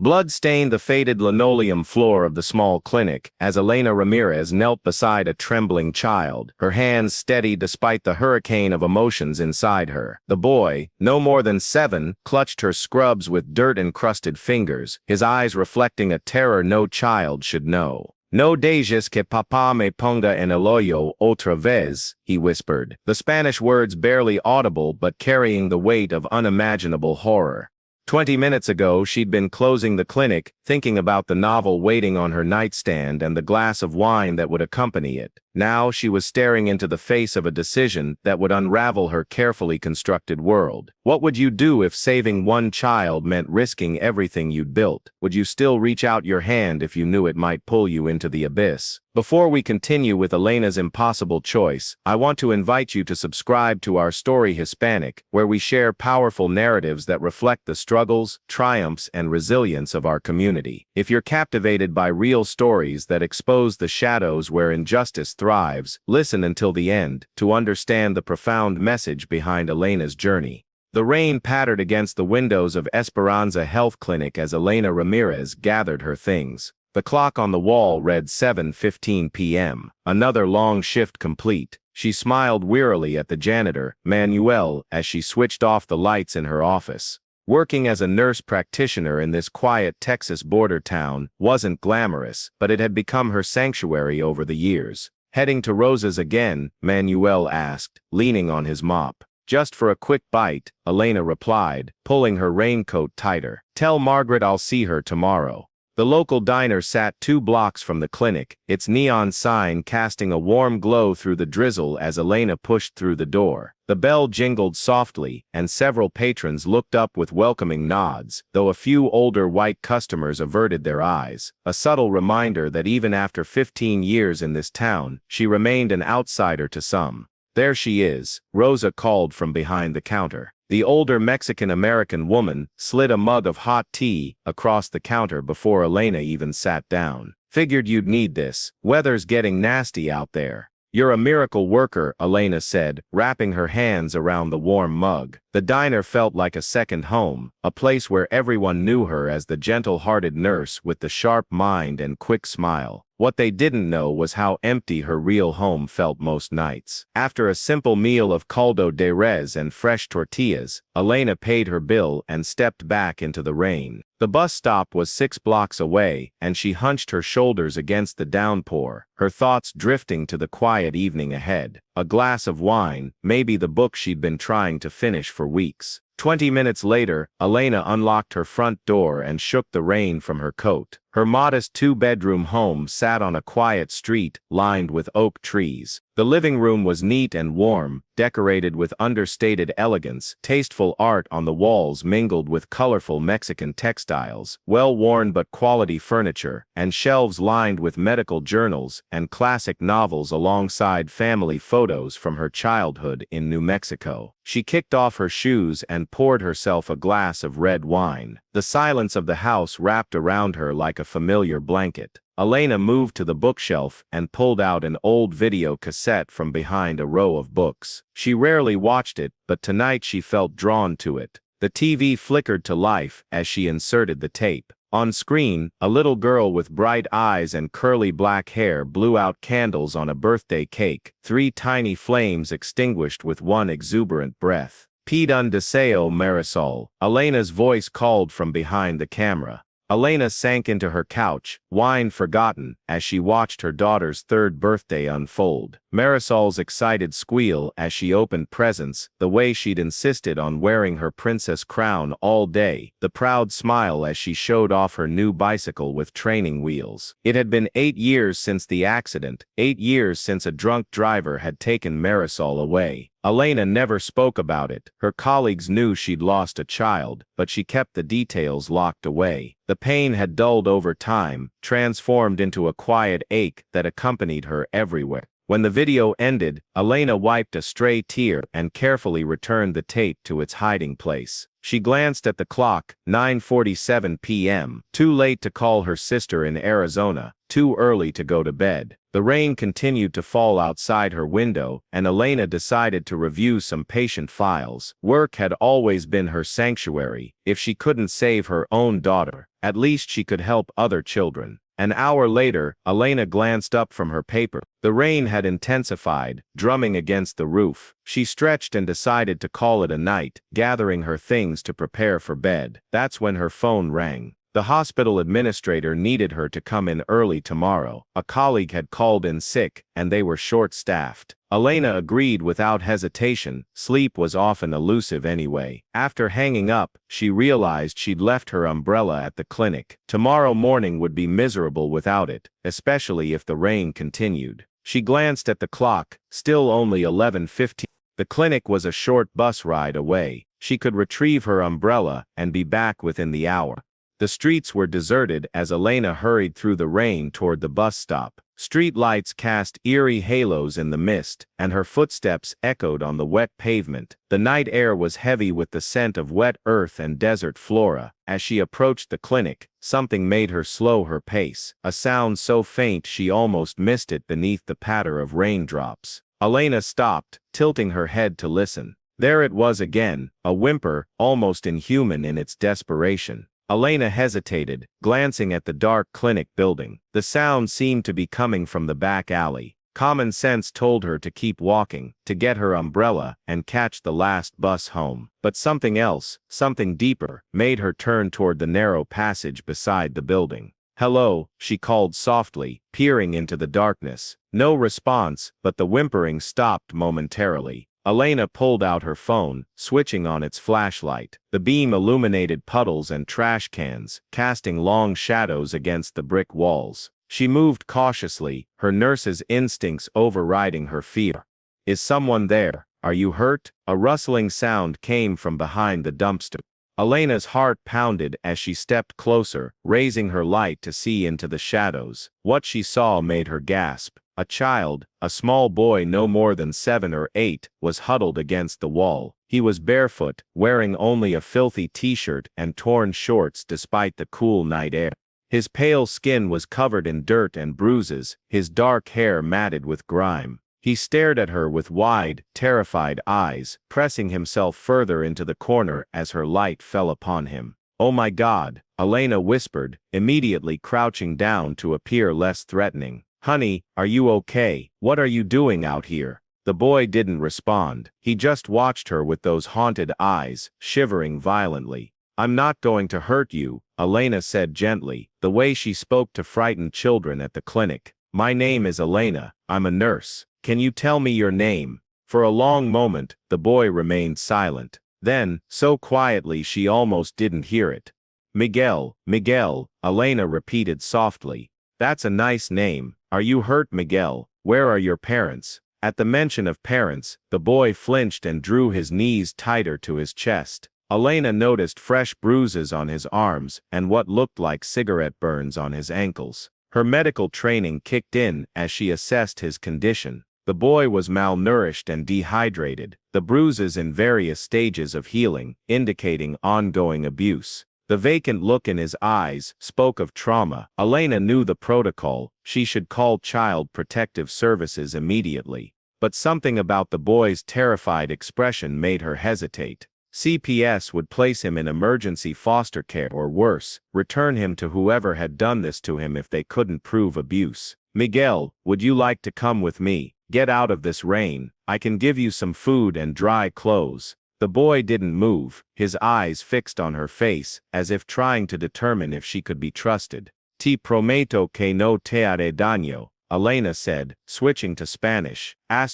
Blood stained the faded linoleum floor of the small clinic as Elena Ramirez knelt beside a trembling child, her hands steady despite the hurricane of emotions inside her. The boy, no more than 7, clutched her scrubs with dirt-encrusted fingers, his eyes reflecting a terror no child should know. "No dejes que papá me ponga en el hoyo otra vez," he whispered, the Spanish words barely audible but carrying the weight of unimaginable horror. 20 minutes ago, she'd been closing the clinic, thinking about the novel waiting on her nightstand and the glass of wine that would accompany it. Now she was staring into the face of a decision that would unravel her carefully constructed world. What would you do if saving one child meant risking everything you'd built? Would you still reach out your hand if you knew it might pull you into the abyss? Before we continue with Elena's impossible choice, I want to invite you to subscribe to our story Hispanic, where we share powerful narratives that reflect the struggles, triumphs, and resilience of our community. If you're captivated by real stories that expose the shadows where injustice thrives, listen until the end to understand the profound message behind Elena's journey. The rain pattered against the windows of Esperanza Health Clinic as Elena Ramirez gathered her things. The clock on the wall read 7:15 p.m., another long shift complete. She smiled wearily at the janitor, Manuel, as she switched off the lights in her office. Working as a nurse practitioner in this quiet Texas border town wasn't glamorous, but it had become her sanctuary over the years. "Heading to Rosa's again?" Manuel asked, leaning on his mop. "Just for a quick bite," Elena replied, pulling her raincoat tighter. "Tell Margaret I'll see her tomorrow." The local diner sat 2 blocks from the clinic, its neon sign casting a warm glow through the drizzle as Elena pushed through the door. The bell jingled softly, and several patrons looked up with welcoming nods, though a few older white customers averted their eyes, a subtle reminder that even after 15 years in this town, she remained an outsider to some. "There she is," Rosa called from behind the counter. The older Mexican-American woman slid a mug of hot tea across the counter before Elena even sat down. "Figured you'd need this. Weather's getting nasty out there." "You're a miracle worker," Elena said, wrapping her hands around the warm mug. The diner felt like a second home, a place where everyone knew her as the gentle-hearted nurse with the sharp mind and quick smile. What they didn't know was how empty her real home felt most nights. After a simple meal of caldo de res and fresh tortillas, Elena paid her bill and stepped back into the rain. The bus stop was 6 blocks away, and she hunched her shoulders against the downpour, her thoughts drifting to the quiet evening ahead. A glass of wine, maybe the book she'd been trying to finish for weeks. 20 minutes later, Elena unlocked her front door and shook the rain from her coat. Her modest 2-bedroom home sat on a quiet street lined with oak trees. The living room was neat and warm, decorated with understated elegance. Tasteful art on the walls mingled with colorful Mexican textiles, well-worn but quality furniture, and shelves lined with medical journals and classic novels alongside family photos from her childhood in New Mexico. She kicked off her shoes and poured herself a glass of red wine. The silence of the house wrapped around her like a familiar blanket. Elena moved to the bookshelf and pulled out an old video cassette from behind a row of books. She rarely watched it, but tonight she felt drawn to it. The TV flickered to life as she inserted the tape. On screen, a little girl with bright eyes and curly black hair blew out candles on a birthday cake, 3 tiny flames extinguished with one exuberant breath. "Pide un deseo, Marisol," Elena's voice called from behind the camera. Elena sank into her couch, wine forgotten, as she watched her daughter's 3rd birthday unfold. Marisol's excited squeal as she opened presents, the way she'd insisted on wearing her princess crown all day, the proud smile as she showed off her new bicycle with training wheels. It had been 8 years since the accident, 8 years since a drunk driver had taken Marisol away. Elena never spoke about it. Her colleagues knew she'd lost a child, but she kept the details locked away. The pain had dulled over time, transformed into a quiet ache that accompanied her everywhere. When the video ended, Elena wiped a stray tear and carefully returned the tape to its hiding place. She glanced at the clock, 9:47 p.m., too late to call her sister in Arizona, too early to go to bed. The rain continued to fall outside her window, and Elena decided to review some patient files. Work had always been her sanctuary. If she couldn't save her own daughter, at least she could help other children. An hour later, Elena glanced up from her paper. The rain had intensified, drumming against the roof. She stretched and decided to call it a night, gathering her things to prepare for bed. That's when her phone rang. The hospital administrator needed her to come in early tomorrow. A colleague had called in sick, and they were short-staffed. Elena agreed without hesitation. Sleep was often elusive anyway. After hanging up, she realized she'd left her umbrella at the clinic. Tomorrow morning would be miserable without it, especially if the rain continued. She glanced at the clock, still only 11:15. The clinic was a short bus ride away. She could retrieve her umbrella and be back within the hour. The streets were deserted as Elena hurried through the rain toward the bus stop. Street lights cast eerie halos in the mist, and her footsteps echoed on the wet pavement. The night air was heavy with the scent of wet earth and desert flora. As she approached the clinic, something made her slow her pace, a sound so faint she almost missed it beneath the patter of raindrops. Elena stopped, tilting her head to listen. There it was again, a whimper, almost inhuman in its desperation. Elena hesitated, glancing at the dark clinic building. The sound seemed to be coming from the back alley. Common sense told her to keep walking, to get her umbrella, and catch the last bus home. But something else, something deeper, made her turn toward the narrow passage beside the building. "Hello," she called softly, peering into the darkness. No response, but the whimpering stopped momentarily. Elena pulled out her phone, switching on its flashlight. The beam illuminated puddles and trash cans, casting long shadows against the brick walls. She moved cautiously, her nurse's instincts overriding her fear. "Is someone there? Are you hurt?" A rustling sound came from behind the dumpster. Elena's heart pounded as she stepped closer, raising her light to see into the shadows. What she saw made her gasp. A child, a small boy no more than 7 or 8, was huddled against the wall. He was barefoot, wearing only a filthy t-shirt and torn shorts despite the cool night air. His pale skin was covered in dirt and bruises, his dark hair matted with grime. He stared at her with wide, terrified eyes, pressing himself further into the corner as her light fell upon him. "Oh my God," Elena whispered, immediately crouching down to appear less threatening. "Honey, are you okay? What are you doing out here?" The boy didn't respond. He just watched her with those haunted eyes, shivering violently. "I'm not going to hurt you," Elena said gently, the way she spoke to frightened children at the clinic. "My name is Elena. I'm a nurse. Can you tell me your name?" For a long moment, the boy remained silent. Then, so quietly she almost didn't hear it. "Miguel, Miguel," Elena repeated softly. "That's a nice name. Are you hurt, Miguel? Where are your parents?" At the mention of parents, the boy flinched and drew his knees tighter to his chest. Elena noticed fresh bruises on his arms and what looked like cigarette burns on his ankles. Her medical training kicked in as she assessed his condition. The boy was malnourished and dehydrated, the bruises in various stages of healing, indicating ongoing abuse. The vacant look in his eyes spoke of trauma. Elena knew the protocol. She should call Child Protective Services immediately. But something about the boy's terrified expression made her hesitate. CPS would place him in emergency foster care or worse, return him to whoever had done this to him if they couldn't prove abuse. "Miguel, would you like to come with me? Get out of this rain. I can give you some food and dry clothes." The boy didn't move, his eyes fixed on her face, as if trying to determine if she could be trusted. "Te prometo que no te haré daño," Elena said, switching to Spanish. "I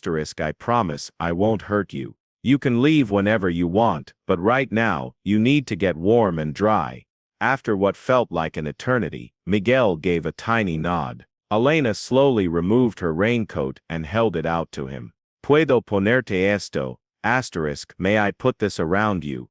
promise I won't hurt you. You can leave whenever you want, but right now, you need to get warm and dry." After what felt like an eternity, Miguel gave a tiny nod. Elena slowly removed her raincoat and held it out to him. "Puedo ponerte esto? May I put this around you?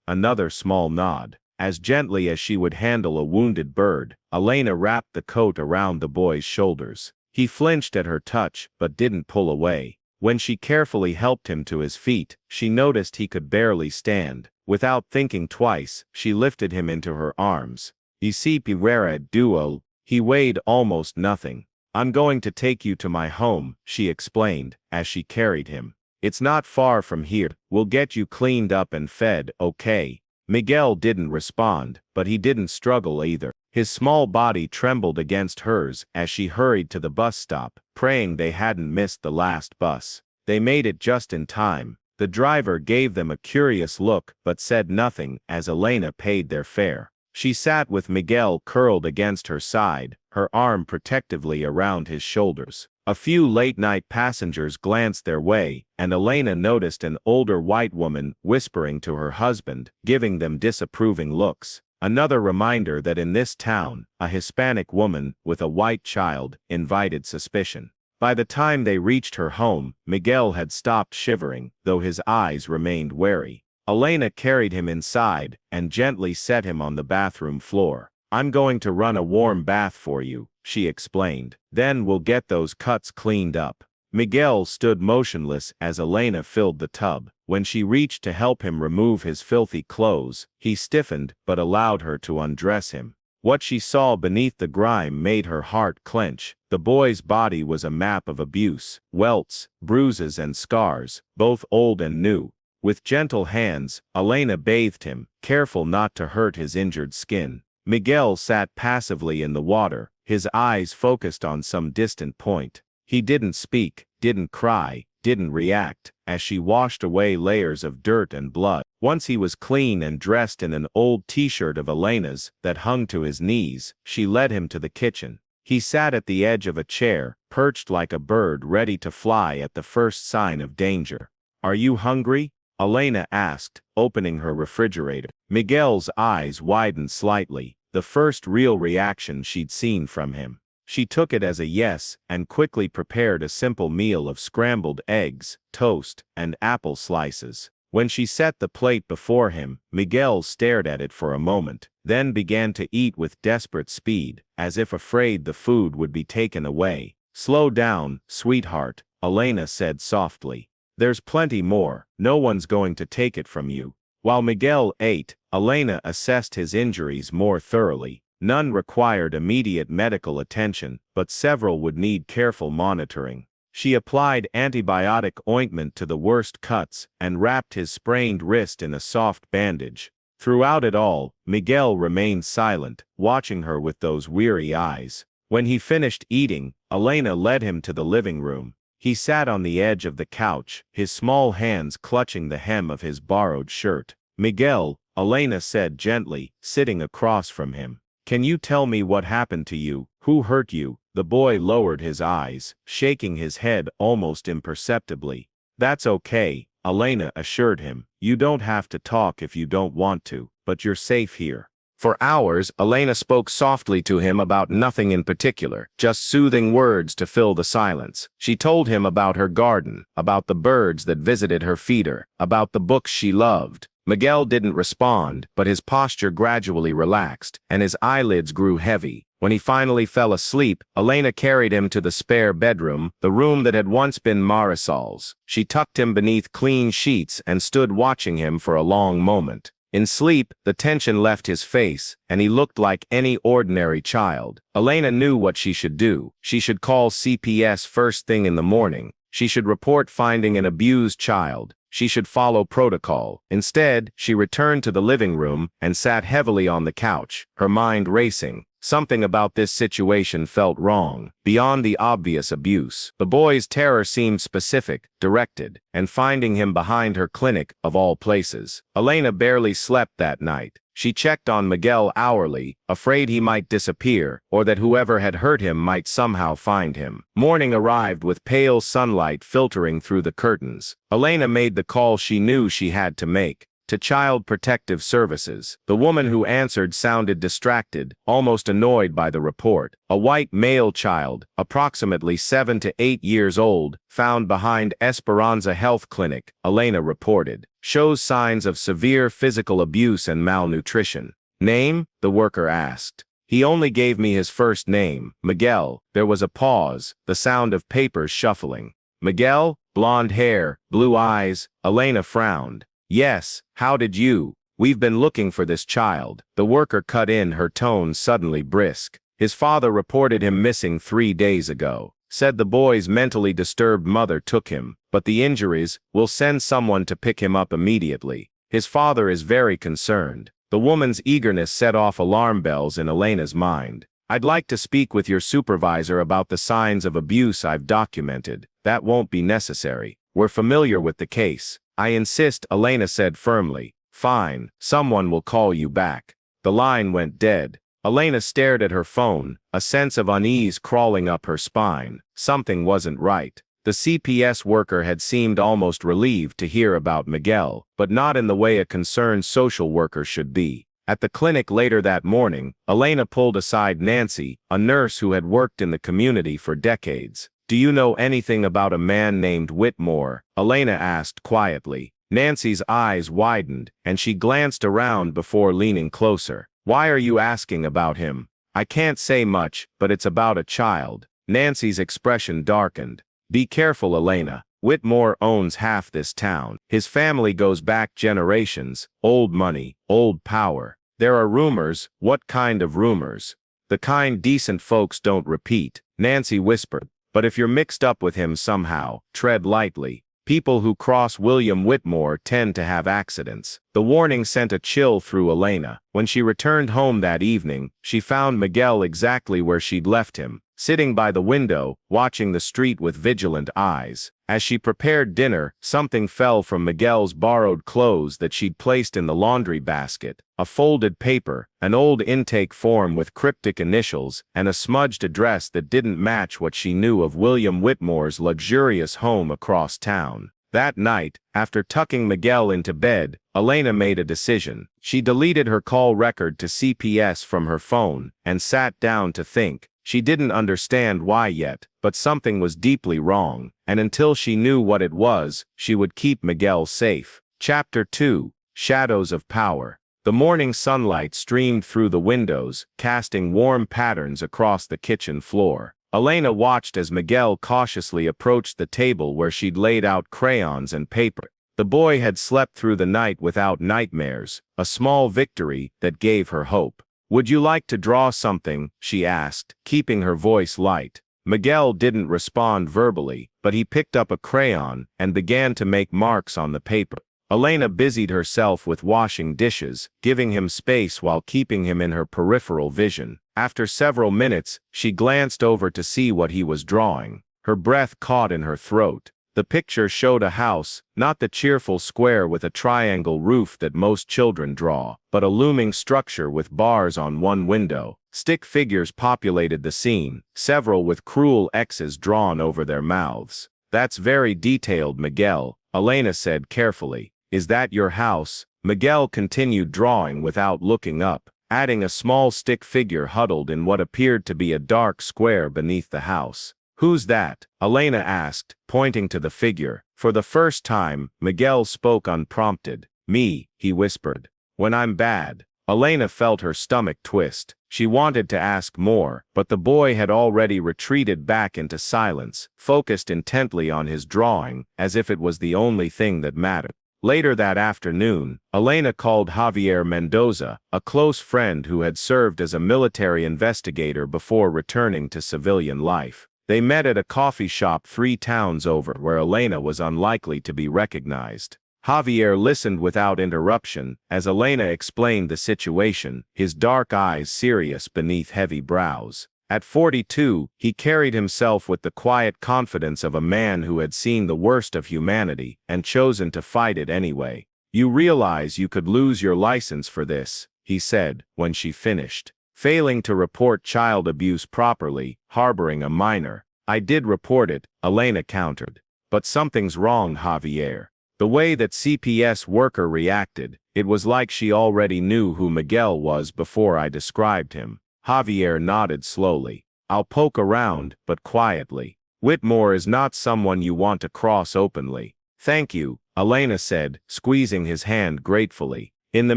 Another small nod. As gently as she would handle a wounded bird, Elena wrapped the coat around the boy's shoulders. He flinched at her touch, but didn't pull away. When she carefully helped him to his feet, she noticed he could barely stand. Without thinking twice, she lifted him into her arms. "Y si pudiera duo." He weighed almost nothing. I'm going to take you to my home, she explained, as she carried him. It's not far from here. We'll get you cleaned up and fed, okay? Miguel didn't respond, but he didn't struggle either. His small body trembled against hers as she hurried to the bus stop, praying they hadn't missed the last bus. They made it just in time. The driver gave them a curious look but said nothing as Elena paid their fare. She sat with Miguel curled against her side, her arm protectively around his shoulders. A few late-night passengers glanced their way, and Elena noticed an older white woman whispering to her husband, giving them disapproving looks. Another reminder that in this town, a Hispanic woman with a white child invited suspicion. By the time they reached her home, Miguel had stopped shivering, though his eyes remained wary. Elena carried him inside and gently set him on the bathroom floor. I'm going to run a warm bath for you, she explained. Then we'll get those cuts cleaned up. Miguel stood motionless as Elena filled the tub. When she reached to help him remove his filthy clothes, he stiffened but allowed her to undress him. What she saw beneath the grime made her heart clench. The boy's body was a map of abuse, welts, bruises and scars, both old and new. With gentle hands, Elena bathed him, careful not to hurt his injured skin. Miguel sat passively in the water, his eyes focused on some distant point. He didn't speak, didn't cry, didn't react, as she washed away layers of dirt and blood. Once he was clean and dressed in an old t-shirt of Elena's that hung to his knees, she led him to the kitchen. He sat at the edge of a chair, perched like a bird ready to fly at the first sign of danger. Are you hungry? Elena asked, opening her refrigerator. Miguel's eyes widened slightly, the first real reaction she'd seen from him. She took it as a yes and quickly prepared a simple meal of scrambled eggs, toast, and apple slices. When she set the plate before him, Miguel stared at it for a moment, then began to eat with desperate speed, as if afraid the food would be taken away. Slow down, sweetheart, Elena said softly. There's plenty more, no one's going to take it from you. While Miguel ate, Elena assessed his injuries more thoroughly. None required immediate medical attention, but several would need careful monitoring. She applied antibiotic ointment to the worst cuts and wrapped his sprained wrist in a soft bandage. Throughout it all, Miguel remained silent, watching her with those weary eyes. When he finished eating, Elena led him to the living room. He sat on the edge of the couch, his small hands clutching the hem of his borrowed shirt. Miguel, Elena said gently, sitting across from him. Can you tell me what happened to you? Who hurt you? The boy lowered his eyes, shaking his head almost imperceptibly. That's okay, Elena assured him. You don't have to talk if you don't want to, but you're safe here. For hours, Elena spoke softly to him about nothing in particular, just soothing words to fill the silence. She told him about her garden, about the birds that visited her feeder, about the books she loved. Miguel didn't respond, but his posture gradually relaxed, and his eyelids grew heavy. When he finally fell asleep, Elena carried him to the spare bedroom, the room that had once been Marisol's. She tucked him beneath clean sheets and stood watching him for a long moment. In sleep, the tension left his face, and he looked like any ordinary child. Elena knew what she should do. She should call CPS first thing in the morning. She should report finding an abused child. She should follow protocol. Instead, she returned to the living room and sat heavily on the couch, her mind racing. Something about this situation felt wrong, beyond the obvious abuse. The boy's terror seemed specific, directed, and finding him behind her clinic, of all places. Elena barely slept that night. She checked on Miguel hourly, afraid he might disappear, or that whoever had hurt him might somehow find him. Morning arrived with pale sunlight filtering through the curtains. Elena made the call she knew she had to make. To Child Protective Services. The woman who answered sounded distracted, almost annoyed by the report. A white male child, approximately 7 to 8 years old, found behind Esperanza Health Clinic, Elena reported, shows signs of severe physical abuse and malnutrition. Name? The worker asked. He only gave me his first name, Miguel. There was a pause, the sound of papers shuffling. Miguel? Blonde hair, blue eyes. Elena frowned. Yes, how did you? We've been looking for this child. The worker cut in, her tone suddenly brisk. His father reported him missing 3 days ago. Said the boy's mentally disturbed mother took him, but the injuries will send someone to pick him up immediately. His father is very concerned. The woman's eagerness set off alarm bells in Elena's mind. I'd like to speak with your supervisor about the signs of abuse I've documented. That won't be necessary. We're familiar with the case. I insist, Elena said firmly. Fine, someone will call you back. The line went dead. Elena stared at her phone, a sense of unease crawling up her spine. Something wasn't right. The CPS worker had seemed almost relieved to hear about Miguel, but not in the way a concerned social worker should be. At the clinic later that morning, Elena pulled aside Nancy, a nurse who had worked in the community for decades. Do you know anything about a man named Whitmore? Elena asked quietly. Nancy's eyes widened, and she glanced around before leaning closer. Why are you asking about him? I can't say much, but it's about a child. Nancy's expression darkened. Be careful, Elena. Whitmore owns half this town. His family goes back generations. Old money, old power. There are rumors. What kind of rumors? The kind decent folks don't repeat, Nancy whispered. But if you're mixed up with him somehow, tread lightly. People who cross William Whitmore tend to have accidents. The warning sent a chill through Elena. When she returned home that evening, she found Miguel exactly where she'd left him, sitting by the window, watching the street with vigilant eyes. As she prepared dinner, something fell from Miguel's borrowed clothes that she'd placed in the laundry basket. A folded paper, an old intake form with cryptic initials, and a smudged address that didn't match what she knew of William Whitmore's luxurious home across town. That night, after tucking Miguel into bed, Elena made a decision. She deleted her call record to CPS from her phone, and sat down to think. She didn't understand why yet, but something was deeply wrong, and until she knew what it was, she would keep Miguel safe. Chapter 2. Shadows of Power. The morning sunlight streamed through the windows, casting warm patterns across the kitchen floor. Elena watched as Miguel cautiously approached the table where she'd laid out crayons and paper. The boy had slept through the night without nightmares, a small victory that gave her hope. Would you like to draw something? She asked, keeping her voice light. Miguel didn't respond verbally, but he picked up a crayon and began to make marks on the paper. Elena busied herself with washing dishes, giving him space while keeping him in her peripheral vision. After several minutes, she glanced over to see what he was drawing. Her breath caught in her throat. The picture showed a house, not the cheerful square with a triangle roof that most children draw, but a looming structure with bars on one window. Stick figures populated the scene, several with cruel X's drawn over their mouths. That's very detailed, Miguel, Elena said carefully. Is that your house? Miguel continued drawing without looking up, adding a small stick figure huddled in what appeared to be a dark square beneath the house. Who's that? Elena asked, pointing to the figure. For the first time, Miguel spoke unprompted. Me, he whispered. When I'm bad. Elena felt her stomach twist. She wanted to ask more, but the boy had already retreated back into silence, focused intently on his drawing, as if it was the only thing that mattered. Later that afternoon, Elena called Javier Mendoza, a close friend who had served as a military investigator before returning to civilian life. They met at a coffee shop 3 towns over where Elena was unlikely to be recognized. Javier listened without interruption as Elena explained the situation, his dark eyes serious beneath heavy brows. At 42, he carried himself with the quiet confidence of a man who had seen the worst of humanity and chosen to fight it anyway. You realize you could lose your license for this, he said, when she finished. Failing to report child abuse properly, harboring a minor. I did report it, Elena countered. But something's wrong, Javier. The way that CPS worker reacted, it was like she already knew who Miguel was before I described him. Javier nodded slowly. I'll poke around, but quietly. Whitmore is not someone you want to cross openly. Thank you, Elena said, squeezing his hand gratefully. In the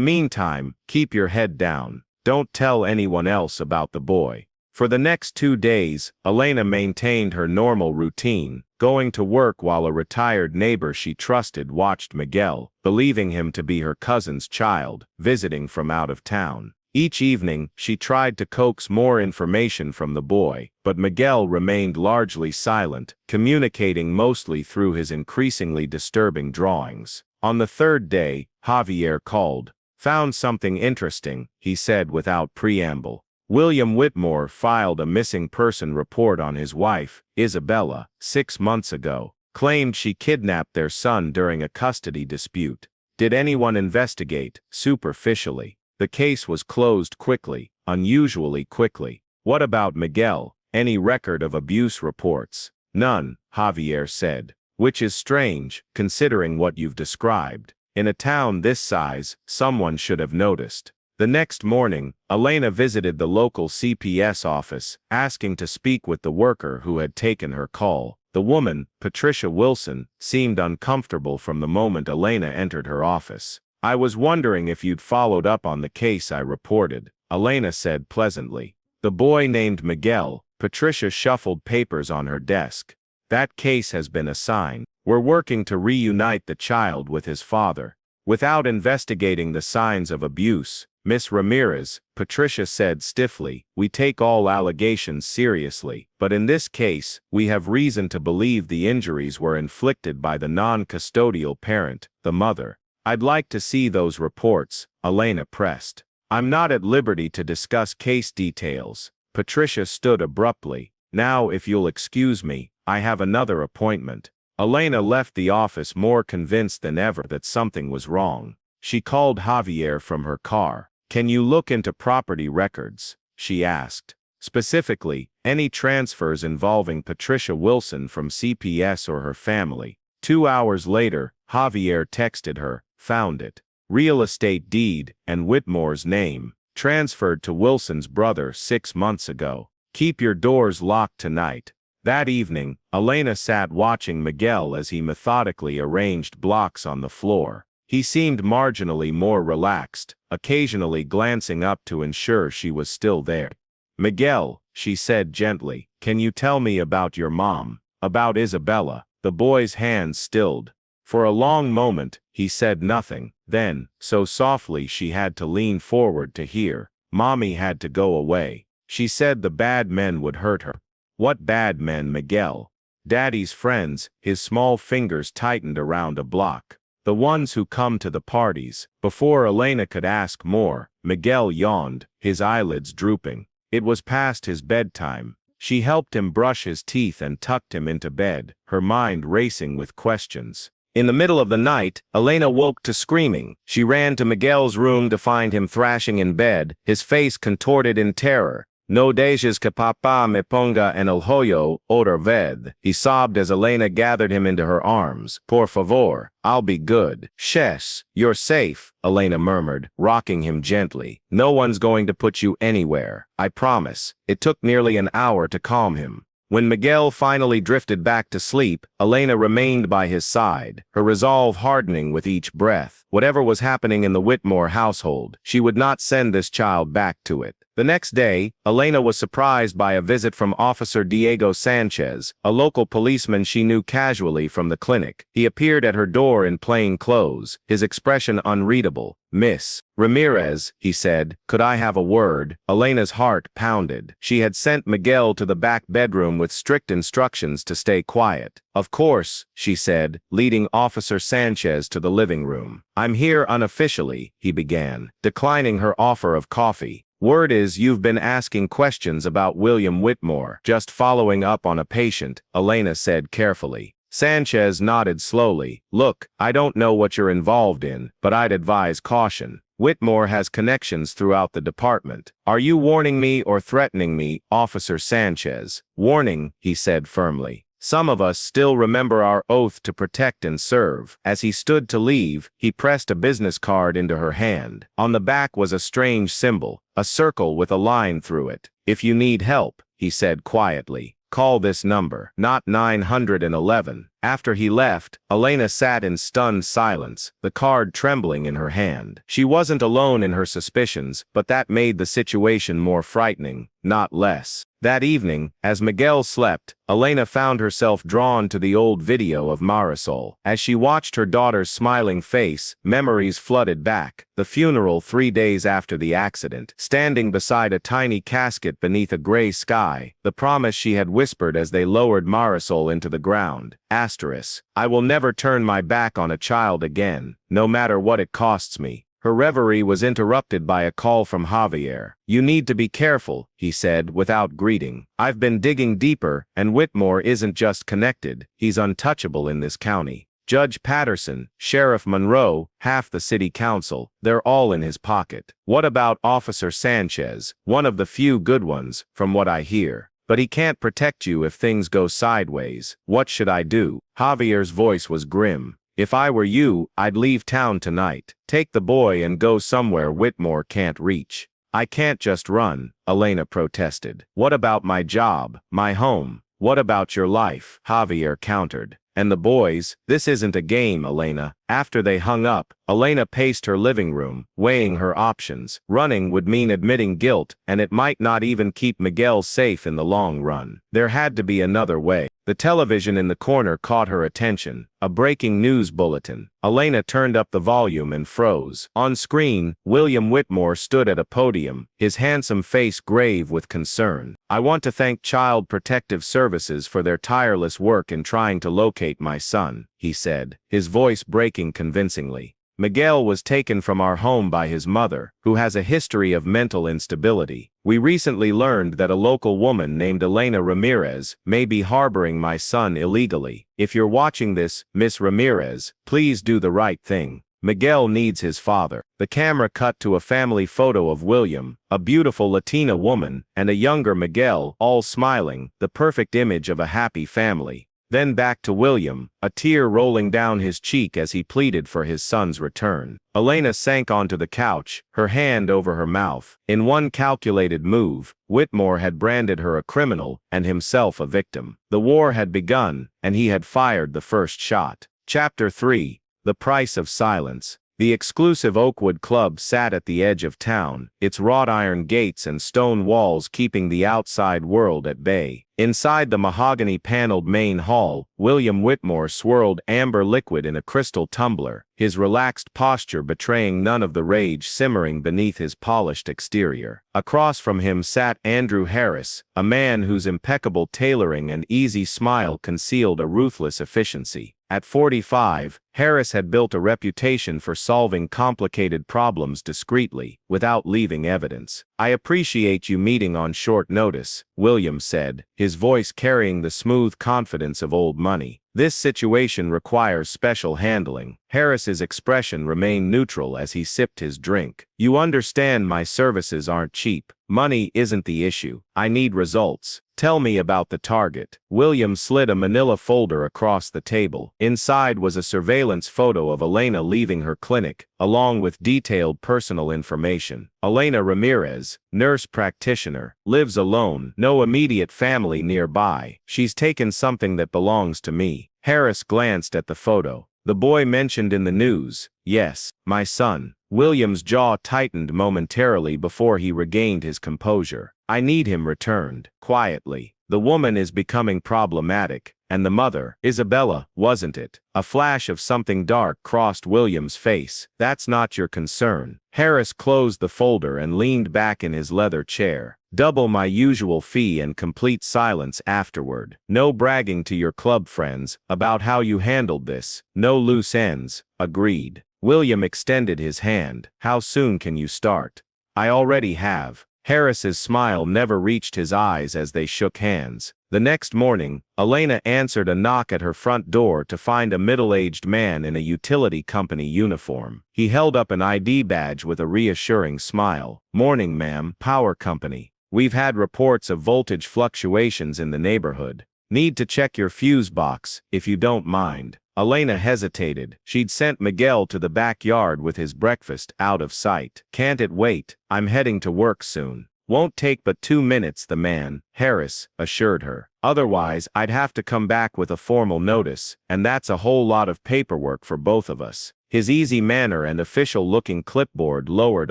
meantime, keep your head down. Don't tell anyone else about the boy. For the next 2 days, Elena maintained her normal routine, going to work while a retired neighbor she trusted watched Miguel, believing him to be her cousin's child, visiting from out of town. Each evening, she tried to coax more information from the boy, but Miguel remained largely silent, communicating mostly through his increasingly disturbing drawings. On the third day, Javier called. "Found something interesting," he said without preamble. William Whitmore filed a missing person report on his wife, Isabella, 6 months ago. Claimed she kidnapped their son during a custody dispute. Did anyone investigate? Superficially. The case was closed quickly, unusually quickly. What about Miguel? Any record of abuse reports? None, Javier said. Which is strange, considering what you've described. In a town this size, someone should have noticed. The next morning, Elena visited the local CPS office, asking to speak with the worker who had taken her call. The woman, Patricia Wilson, seemed uncomfortable from the moment Elena entered her office. "I was wondering if you'd followed up on the case I reported," Elena said pleasantly. "The boy named Miguel." Patricia shuffled papers on her desk. "That case has been assigned. We're working to reunite the child with his father. Without investigating the signs of abuse, Miss Ramirez," Patricia said stiffly, "we take all allegations seriously, but in this case, we have reason to believe the injuries were inflicted by the non-custodial parent, the mother." "I'd like to see those reports," Elena pressed. "I'm not at liberty to discuss case details." Patricia stood abruptly. "Now, if you'll excuse me, I have another appointment." Elena left the office more convinced than ever that something was wrong. She called Javier from her car. "Can you look into property records?" she asked. "Specifically, any transfers involving Patricia Wilson from CPS or her family." 2 hours later, Javier texted her, "Found it. Real estate deed, and Whitmore's name. Transferred to Wilson's brother 6 months ago. Keep your doors locked tonight." That evening, Elena sat watching Miguel as he methodically arranged blocks on the floor. He seemed marginally more relaxed, occasionally glancing up to ensure she was still there. "Miguel," she said gently, "can you tell me about your mom? About Isabella?" The boy's hands stilled. For a long moment, he said nothing. Then, so softly she had to lean forward to hear, "Mommy had to go away. She said the bad men would hurt her." "What bad men, Miguel?" "Daddy's friends." His small fingers tightened around a block. "The ones who come to the parties." Before Elena could ask more, Miguel yawned, his eyelids drooping. It was past his bedtime. She helped him brush his teeth and tucked him into bed, her mind racing with questions. In the middle of the night, Elena woke to screaming. She ran to Miguel's room to find him thrashing in bed, his face contorted in terror. "No dejes que papá me ponga en el hoyo otra vez," he sobbed as Elena gathered him into her arms. "Por favor, I'll be good." "Shes, you're safe," Elena murmured, rocking him gently. "No one's going to put you anywhere, I promise." It took nearly an hour to calm him. When Miguel finally drifted back to sleep, Elena remained by his side, her resolve hardening with each breath. Whatever was happening in the Whitmore household, she would not send this child back to it. The next day, Elena was surprised by a visit from Officer Diego Sanchez, a local policeman she knew casually from the clinic. He appeared at her door in plain clothes, his expression unreadable. "Miss Ramirez," he said, "could I have a word?" Elena's heart pounded. She had sent Miguel to the back bedroom with strict instructions to stay quiet. "Of course," she said, leading Officer Sanchez to the living room. "I'm here unofficially," he began, declining her offer of coffee. "Word is you've been asking questions about William Whitmore." "Just following up on a patient," Elena said carefully. Sanchez nodded slowly. "Look, I don't know what you're involved in, but I'd advise caution. Whitmore has connections throughout the department." "Are you warning me or threatening me, Officer Sanchez?" "Warning," he said firmly. "Some of us still remember our oath to protect and serve." As he stood to leave, he pressed a business card into her hand. On the back was a strange symbol, a circle with a line through it. "If you need help," he said quietly, "call this number." Not 911. After he left, Elena sat in stunned silence, the card trembling in her hand. She wasn't alone in her suspicions, but that made the situation more frightening, not less. That evening, as Miguel slept, Elena found herself drawn to the old video of Marisol. As she watched her daughter's smiling face, memories flooded back. The funeral 3 days after the accident, standing beside a tiny casket beneath a gray sky, the promise she had whispered as they lowered Marisol into the ground. I will never turn my back on a child again, no matter what it costs me. Her reverie was interrupted by a call from Javier. You need to be careful, he said without greeting. I've been digging deeper, and Whitmore isn't just connected, he's untouchable in this county. Judge Patterson, Sheriff Monroe, half the city council, they're all in his pocket. What about Officer Sanchez, one of the few good ones, from what I hear? But he can't protect you if things go sideways. What should I do? Javier's voice was grim. If I were you, I'd leave town tonight. Take the boy and go somewhere Whitmore can't reach. I can't just run, Elena protested. What about my job, my home? What about your life? Javier countered. And the boys? This isn't a game, Elena. After they hung up, Elena paced her living room, weighing her options. Running would mean admitting guilt, and it might not even keep Miguel safe in the long run. There had to be another way. The television in the corner caught her attention. A breaking news bulletin. Elena turned up the volume and froze. On screen, William Whitmore stood at a podium, his handsome face grave with concern. I want to thank Child Protective Services for their tireless work in trying to locate my son, he said, his voice breaking convincingly. Miguel was taken from our home by his mother, who has a history of mental instability. We recently learned that a local woman named Elena Ramirez may be harboring my son illegally. If you're watching this, Miss Ramirez, please do the right thing. Miguel needs his father. The camera cut to a family photo of William, a beautiful Latina woman, and a younger Miguel, all smiling, the perfect image of a happy family. Then back to William, a tear rolling down his cheek as he pleaded for his son's return. Elena sank onto the couch, her hand over her mouth. In one calculated move, Whitmore had branded her a criminal and himself a victim. The war had begun, and he had fired the first shot. Chapter 3. The Price of Silence. The exclusive Oakwood Club sat at the edge of town, its wrought iron gates and stone walls keeping the outside world at bay. Inside the mahogany-paneled main hall, William Whitmore swirled amber liquid in a crystal tumbler, his relaxed posture betraying none of the rage simmering beneath his polished exterior. Across from him sat Andrew Harris, a man whose impeccable tailoring and easy smile concealed a ruthless efficiency. At 45, Harris had built a reputation for solving complicated problems discreetly, without leaving evidence. I appreciate you meeting on short notice, William said, his voice carrying the smooth confidence of old money. This situation requires special handling. Harris's expression remained neutral as he sipped his drink. You understand my services aren't cheap. Money isn't the issue. I need results. Tell me about the target. William slid a manila folder across the table. Inside was a surveillance photo of Elena leaving her clinic, along with detailed personal information. Elena Ramirez, nurse practitioner, lives alone, no immediate family nearby. She's taken something that belongs to me. Harris glanced at the photo. The boy mentioned in the news. Yes, my son. William's jaw tightened momentarily before he regained his composure. I need him returned. Quietly. The woman is becoming problematic. And the mother, Isabella, wasn't it? A flash of something dark crossed William's face. That's not your concern. Harris closed the folder and leaned back in his leather chair. Double my usual fee and complete silence afterward. No bragging to your club friends about how you handled this. No loose ends. Agreed. William extended his hand. How soon can you start? I already have. Harris's smile never reached his eyes as they shook hands. The next morning, Elena answered a knock at her front door to find a middle-aged man in a utility company uniform. He held up an ID badge with a reassuring smile. Morning, ma'am. Power company. We've had reports of voltage fluctuations in the neighborhood. Need to check your fuse box, if you don't mind. Elena hesitated. She'd sent Miguel to the backyard with his breakfast out of sight. Can't it wait? I'm heading to work soon. Won't take but 2 minutes, the man, Harris, assured her. Otherwise, I'd have to come back with a formal notice, and that's a whole lot of paperwork for both of us. His easy manner and official-looking clipboard lowered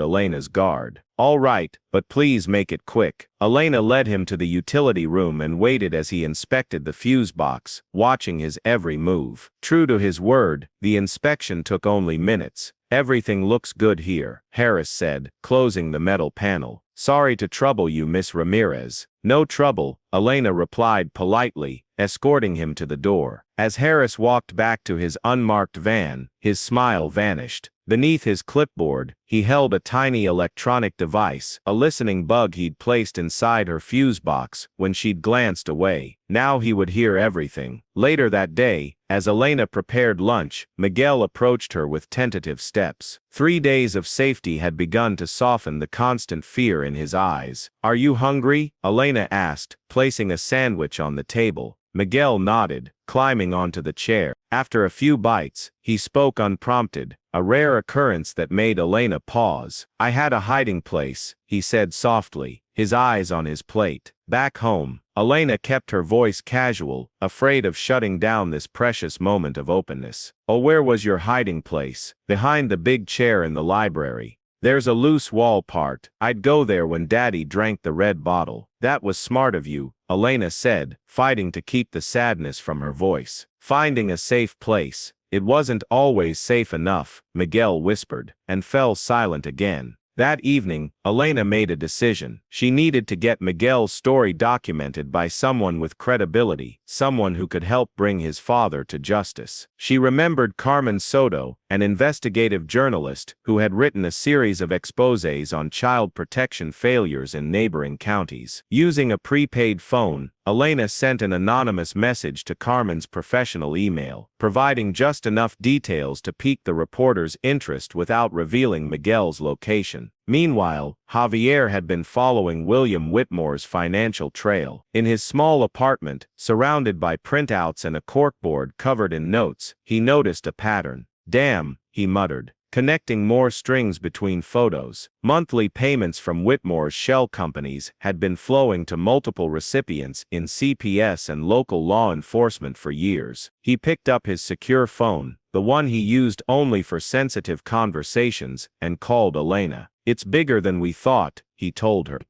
Elena's guard. All right, but please make it quick. Elena led him to the utility room and waited as he inspected the fuse box, watching his every move. True to his word, the inspection took only minutes. Everything looks good here, Harris said, closing the metal panel. Sorry to trouble you, Miss Ramirez. No trouble, Elena replied politely, escorting him to the door. As Harris walked back to his unmarked van, his smile vanished. Beneath his clipboard, he held a tiny electronic device, a listening bug he'd placed inside her fuse box when she'd glanced away. Now he would hear everything. Later that day, as Elena prepared lunch, Miguel approached her with tentative steps. 3 days of safety had begun to soften the constant fear in his eyes. Are you hungry? Elena asked, placing a sandwich on the table. Miguel nodded, climbing onto the chair. After a few bites, he spoke unprompted, a rare occurrence that made Elena pause. I had a hiding place, he said softly, his eyes on his plate. Back home, Elena kept her voice casual, afraid of shutting down this precious moment of openness. Oh, where was your hiding place? Behind the big chair in the library. There's a loose wall part. I'd go there when Daddy drank the red bottle. That was smart of you, Elena said, fighting to keep the sadness from her voice. Finding a safe place. It wasn't always safe enough, Miguel whispered, and fell silent again. That evening, Elena made a decision. She needed to get Miguel's story documented by someone with credibility, someone who could help bring his father to justice. She remembered Carmen Soto, an investigative journalist who had written a series of exposés on child protection failures in neighboring counties. Using a prepaid phone, Elena sent an anonymous message to Carmen's professional email, providing just enough details to pique the reporter's interest without revealing Miguel's location. Meanwhile, Javier had been following William Whitmore's financial trail. In his small apartment, surrounded by printouts and a corkboard covered in notes, he noticed a pattern. Damn, he muttered, connecting more strings between photos. Monthly payments from Whitmore's shell companies had been flowing to multiple recipients in CPS and local law enforcement for years. He picked up his secure phone, the one he used only for sensitive conversations, and called Elena. It's bigger than we thought, he told her.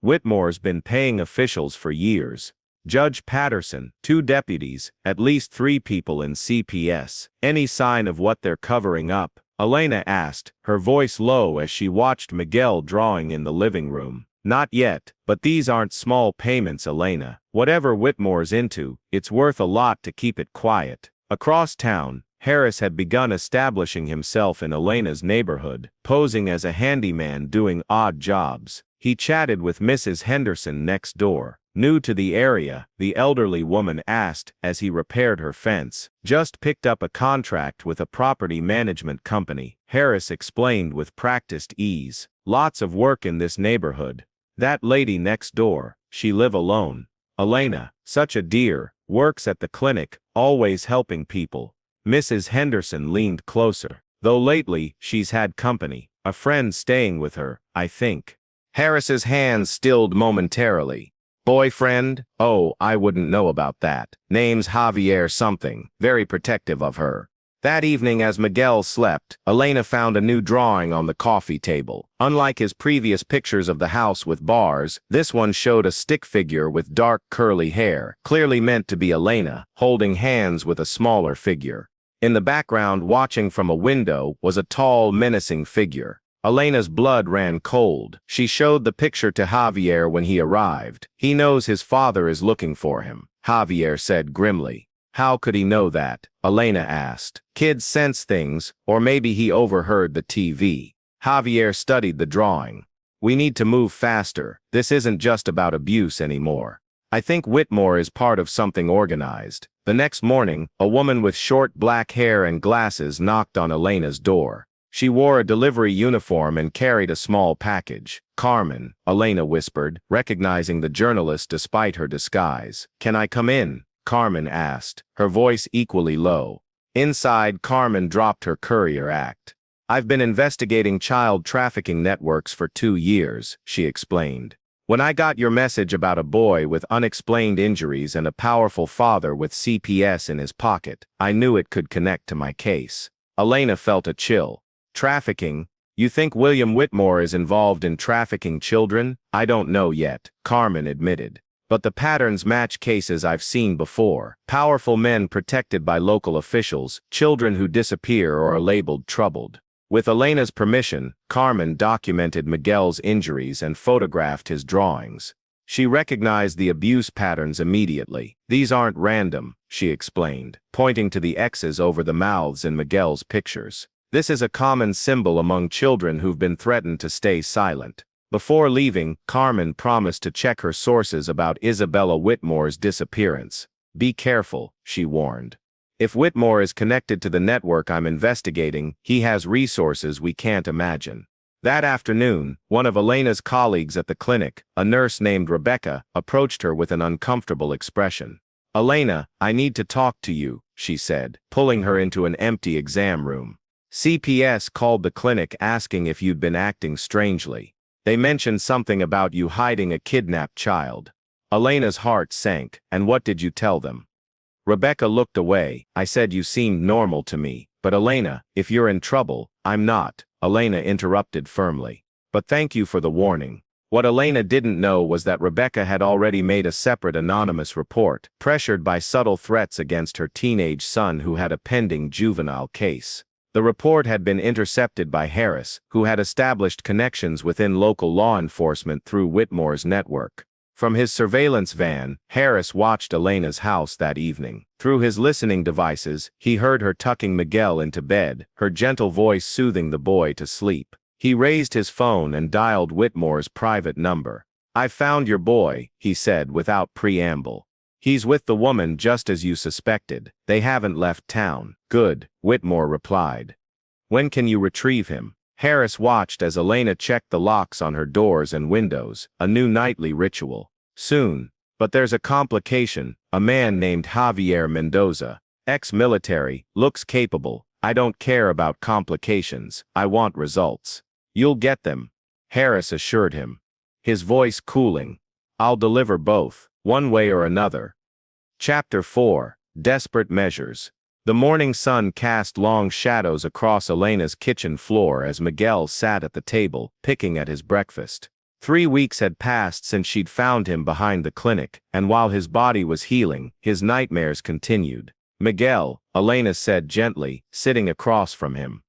Whitmore's been paying officials for years. Judge Patterson, 2 deputies, at least 3 people in CPS. Any sign of what they're covering up? Elena asked, her voice low as she watched Miguel drawing in the living room. Not yet, but these aren't small payments, Elena. Whatever Whitmore's into, it's worth a lot to keep it quiet. Across town, Harris had begun establishing himself in Elena's neighborhood, posing as a handyman doing odd jobs. He chatted with Mrs. Henderson next door. New to the area, the elderly woman asked as he repaired her fence. Just picked up a contract with a property management company, Harris explained with practiced ease. Lots of work in this neighborhood. That lady next door, she live alone. Elena, such a dear, works at the clinic, always helping people. Mrs. Henderson leaned closer. Though lately, she's had company. A friend staying with her, I think. Harris's hands stilled momentarily. Boyfriend? Oh, I wouldn't know about that. Name's Javier something. Very protective of her. That evening as Miguel slept, Elena found a new drawing on the coffee table. Unlike his previous pictures of the house with bars, this one showed a stick figure with dark curly hair, clearly meant to be Elena, holding hands with a smaller figure. In the background, watching from a window, was a tall, menacing figure. Elena's blood ran cold. She showed the picture to Javier when he arrived. He knows his father is looking for him, Javier said grimly. How could he know that? Elena asked. Kids sense things, or maybe he overheard the TV. Javier studied the drawing. We need to move faster. This isn't just about abuse anymore. I think Whitmore is part of something organized. The next morning, a woman with short black hair and glasses knocked on Elena's door. She wore a delivery uniform and carried a small package. Carmen, Elena whispered, recognizing the journalist despite her disguise. Can I come in? Carmen asked, her voice equally low. Inside, Carmen dropped her courier act. I've been investigating child trafficking networks for 2 years, she explained. When I got your message about a boy with unexplained injuries and a powerful father with CPS in his pocket, I knew it could connect to my case. Elena felt a chill. Trafficking? You think William Whitmore is involved in trafficking children? I don't know yet, Carmen admitted. But the patterns match cases I've seen before. Powerful men protected by local officials, children who disappear or are labeled troubled. With Elena's permission, Carmen documented Miguel's injuries and photographed his drawings. She recognized the abuse patterns immediately. These aren't random, she explained, pointing to the X's over the mouths in Miguel's pictures. This is a common symbol among children who've been threatened to stay silent. Before leaving, Carmen promised to check her sources about Isabella Whitmore's disappearance. Be careful, she warned. If Whitmore is connected to the network I'm investigating, he has resources we can't imagine. That afternoon, one of Elena's colleagues at the clinic, a nurse named Rebecca, approached her with an uncomfortable expression. Elena, I need to talk to you, she said, pulling her into an empty exam room. CPS called the clinic asking if you'd been acting strangely. They mentioned something about you hiding a kidnapped child. Elena's heart sank. And what did you tell them? Rebecca looked away. I said you seemed normal to me. But Elena, if you're in trouble, I'm not, Elena interrupted firmly. But thank you for the warning. What Elena didn't know was that Rebecca had already made a separate anonymous report, pressured by subtle threats against her teenage son who had a pending juvenile case. The report had been intercepted by Harris, who had established connections within local law enforcement through Whitmore's network. From his surveillance van, Harris watched Elena's house that evening. Through his listening devices, he heard her tucking Miguel into bed, her gentle voice soothing the boy to sleep. He raised his phone and dialed Whitmore's private number. "I found your boy," he said without preamble. "He's with the woman just as you suspected. They haven't left town." "Good," Whitmore replied. "When can you retrieve him?" Harris watched as Elena checked the locks on her doors and windows, a new nightly ritual. "Soon. But there's a complication. A man named Javier Mendoza, ex-military, looks capable. I don't care about complications. I want results." "You'll get them," Harris assured him, his voice cooling. "I'll deliver both, one way or another." Chapter 4. Desperate Measures. The morning sun cast long shadows across Elena's kitchen floor as Miguel sat at the table, picking at his breakfast. 3 weeks had passed since she'd found him behind the clinic, and while his body was healing, his nightmares continued. "Miguel," Elena said gently, sitting across from him.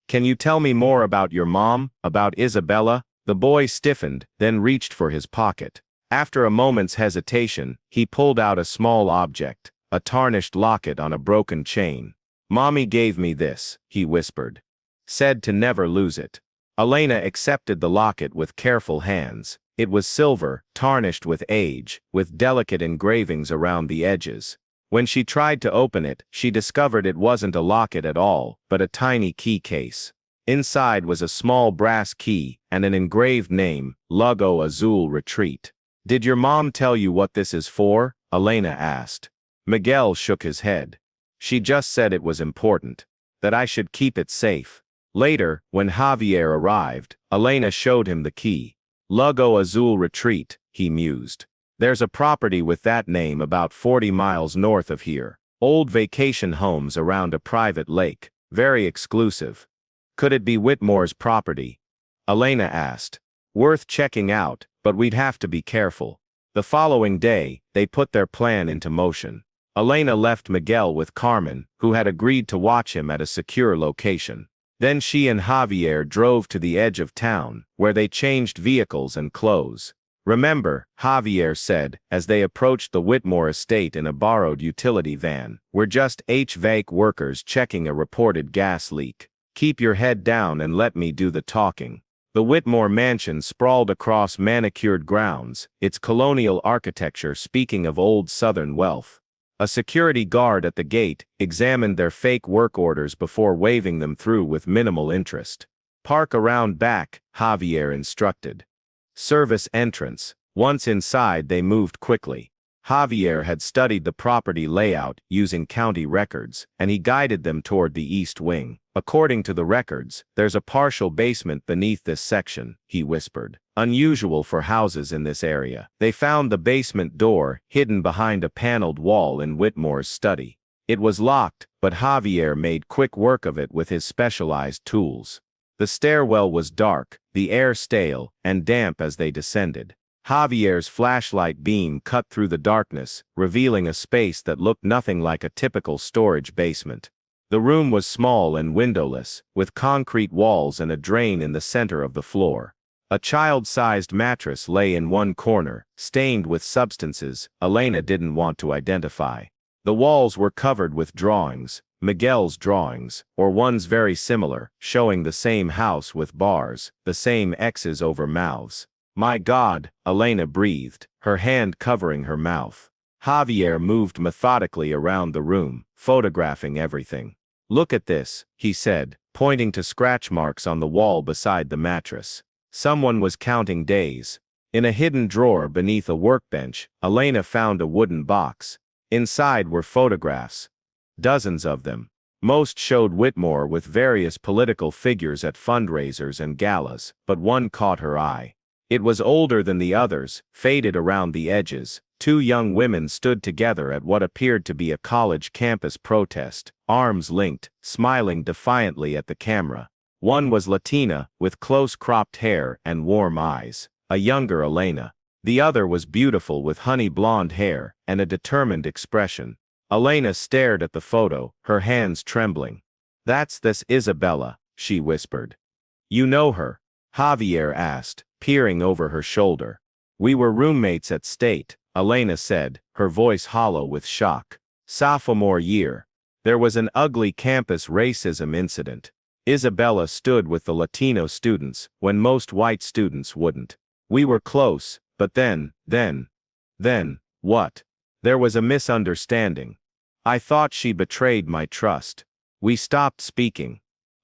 "Can you tell me more about your mom, about Isabella?" The boy stiffened, then reached for his pocket. After a moment's hesitation, he pulled out a small object, a tarnished locket on a broken chain. "Mommy gave me this," he whispered. "Said to never lose it." Elena accepted the locket with careful hands. It was silver, tarnished with age, with delicate engravings around the edges. When she tried to open it, she discovered it wasn't a locket at all, but a tiny key case. Inside was a small brass key and an engraved name, Lago Azul Retreat. "Did your mom tell you what this is for?" Elena asked. Miguel shook his head. "She just said it was important, that I should keep it safe." Later, when Javier arrived, Elena showed him the key. "Lago Azul Retreat," he mused. "There's a property with that name about 40 miles north of here. Old vacation homes around a private lake, very exclusive." "Could it be Whitmore's property?" Elena asked. "Worth checking out, but we'd have to be careful." The following day, they put their plan into motion. Elena left Miguel with Carmen, who had agreed to watch him at a secure location. Then she and Javier drove to the edge of town, where they changed vehicles and clothes. "Remember," Javier said, as they approached the Whitmore estate in a borrowed utility van, "we're just HVAC workers checking a reported gas leak. Keep your head down and let me do the talking." The Whitmore mansion sprawled across manicured grounds, its colonial architecture speaking of old Southern wealth. A security guard at the gate examined their fake work orders before waving them through with minimal interest. "Park around back," Javier instructed. Service entrance. Once inside, they moved quickly. Javier had studied the property layout using county records, and he guided them toward the east wing. According to the records, there's a partial basement beneath this section, he whispered. Unusual for houses in this area. They found the basement door hidden behind a paneled wall in Whitmore's study. It was locked, but Javier made quick work of it with his specialized tools. The stairwell was dark, the air stale and damp as they descended. Javier's flashlight beam cut through the darkness, revealing a space that looked nothing like a typical storage basement. The room was small and windowless, with concrete walls and a drain in the center of the floor. A child-sized mattress lay in one corner, stained with substances Elena didn't want to identify. The walls were covered with drawings, Miguel's drawings, or ones very similar, showing the same house with bars, the same X's over mouths. My God, Elena breathed, her hand covering her mouth. Javier moved methodically around the room, photographing everything. Look at this, he said, pointing to scratch marks on the wall beside the mattress. Someone was counting days. In a hidden drawer beneath a workbench, Elena found a wooden box. Inside were photographs. Dozens of them. Most showed Whitmore with various political figures at fundraisers and galas, but one caught her eye. It was older than the others, faded around the edges. Two young women stood together at what appeared to be a college campus protest, arms linked, smiling defiantly at the camera. One was Latina, with close-cropped hair and warm eyes, a younger Elena. The other was beautiful with honey blonde hair and a determined expression. Elena stared at the photo, her hands trembling. That's this Isabella, she whispered. You know her? Javier asked, peering over her shoulder. We were roommates at State, Elena said, her voice hollow with shock. Sophomore year. There was an ugly campus racism incident. Isabella stood with the Latino students when most white students wouldn't. We were close, but then, what? There was a misunderstanding. I thought she betrayed my trust. We stopped speaking.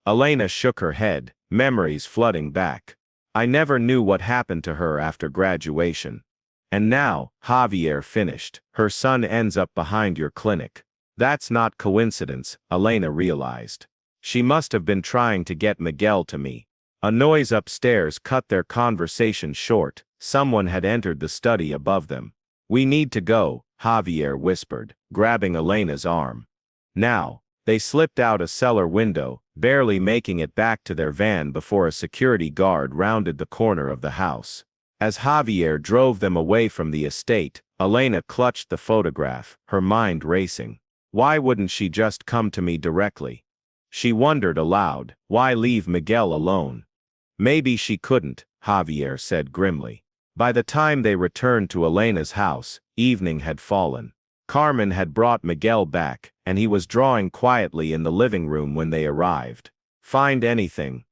Elena shook her head, memories flooding back. I never knew what happened to her after graduation. And now, Javier finished, her son ends up behind your clinic. That's not coincidence, Elena realized. She must have been trying to get Miguel to me. A noise upstairs cut their conversation short. Someone had entered the study above them. We need to go, Javier whispered, grabbing Elena's arm. Now. They slipped out a cellar window, barely making it back to their van before a security guard rounded the corner of the house. As Javier drove them away from the estate, Elena clutched the photograph, her mind racing. Why wouldn't she just come to me directly? She wondered aloud, why leave Miguel alone? Maybe she couldn't, Javier said grimly. By the time they returned to Elena's house, evening had fallen. Carmen had brought Miguel back, and he was drawing quietly in the living room when they arrived. Find anything?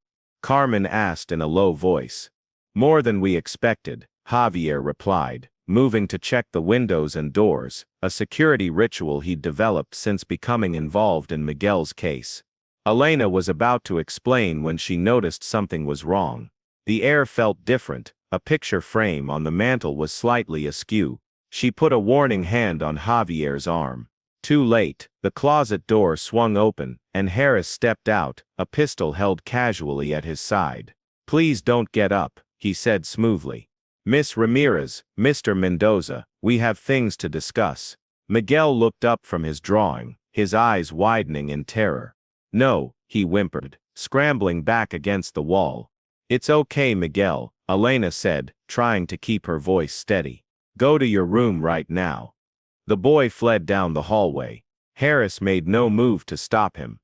Carmen asked in a low voice. More than we expected, Javier replied, moving to check the windows and doors, a security ritual he'd developed since becoming involved in Miguel's case. Elena was about to explain when she noticed something was wrong. The air felt different, a picture frame on the mantel was slightly askew. She put a warning hand on Javier's arm. Too late, the closet door swung open, and Harris stepped out, a pistol held casually at his side. Please don't get up, he said smoothly. Miss Ramirez, Mr. Mendoza, we have things to discuss. Miguel looked up from his drawing, his eyes widening in terror. No, he whimpered, scrambling back against the wall. It's okay, Miguel, Elena said, trying to keep her voice steady. Go to your room right now. The boy fled down the hallway. Harris made no move to stop him.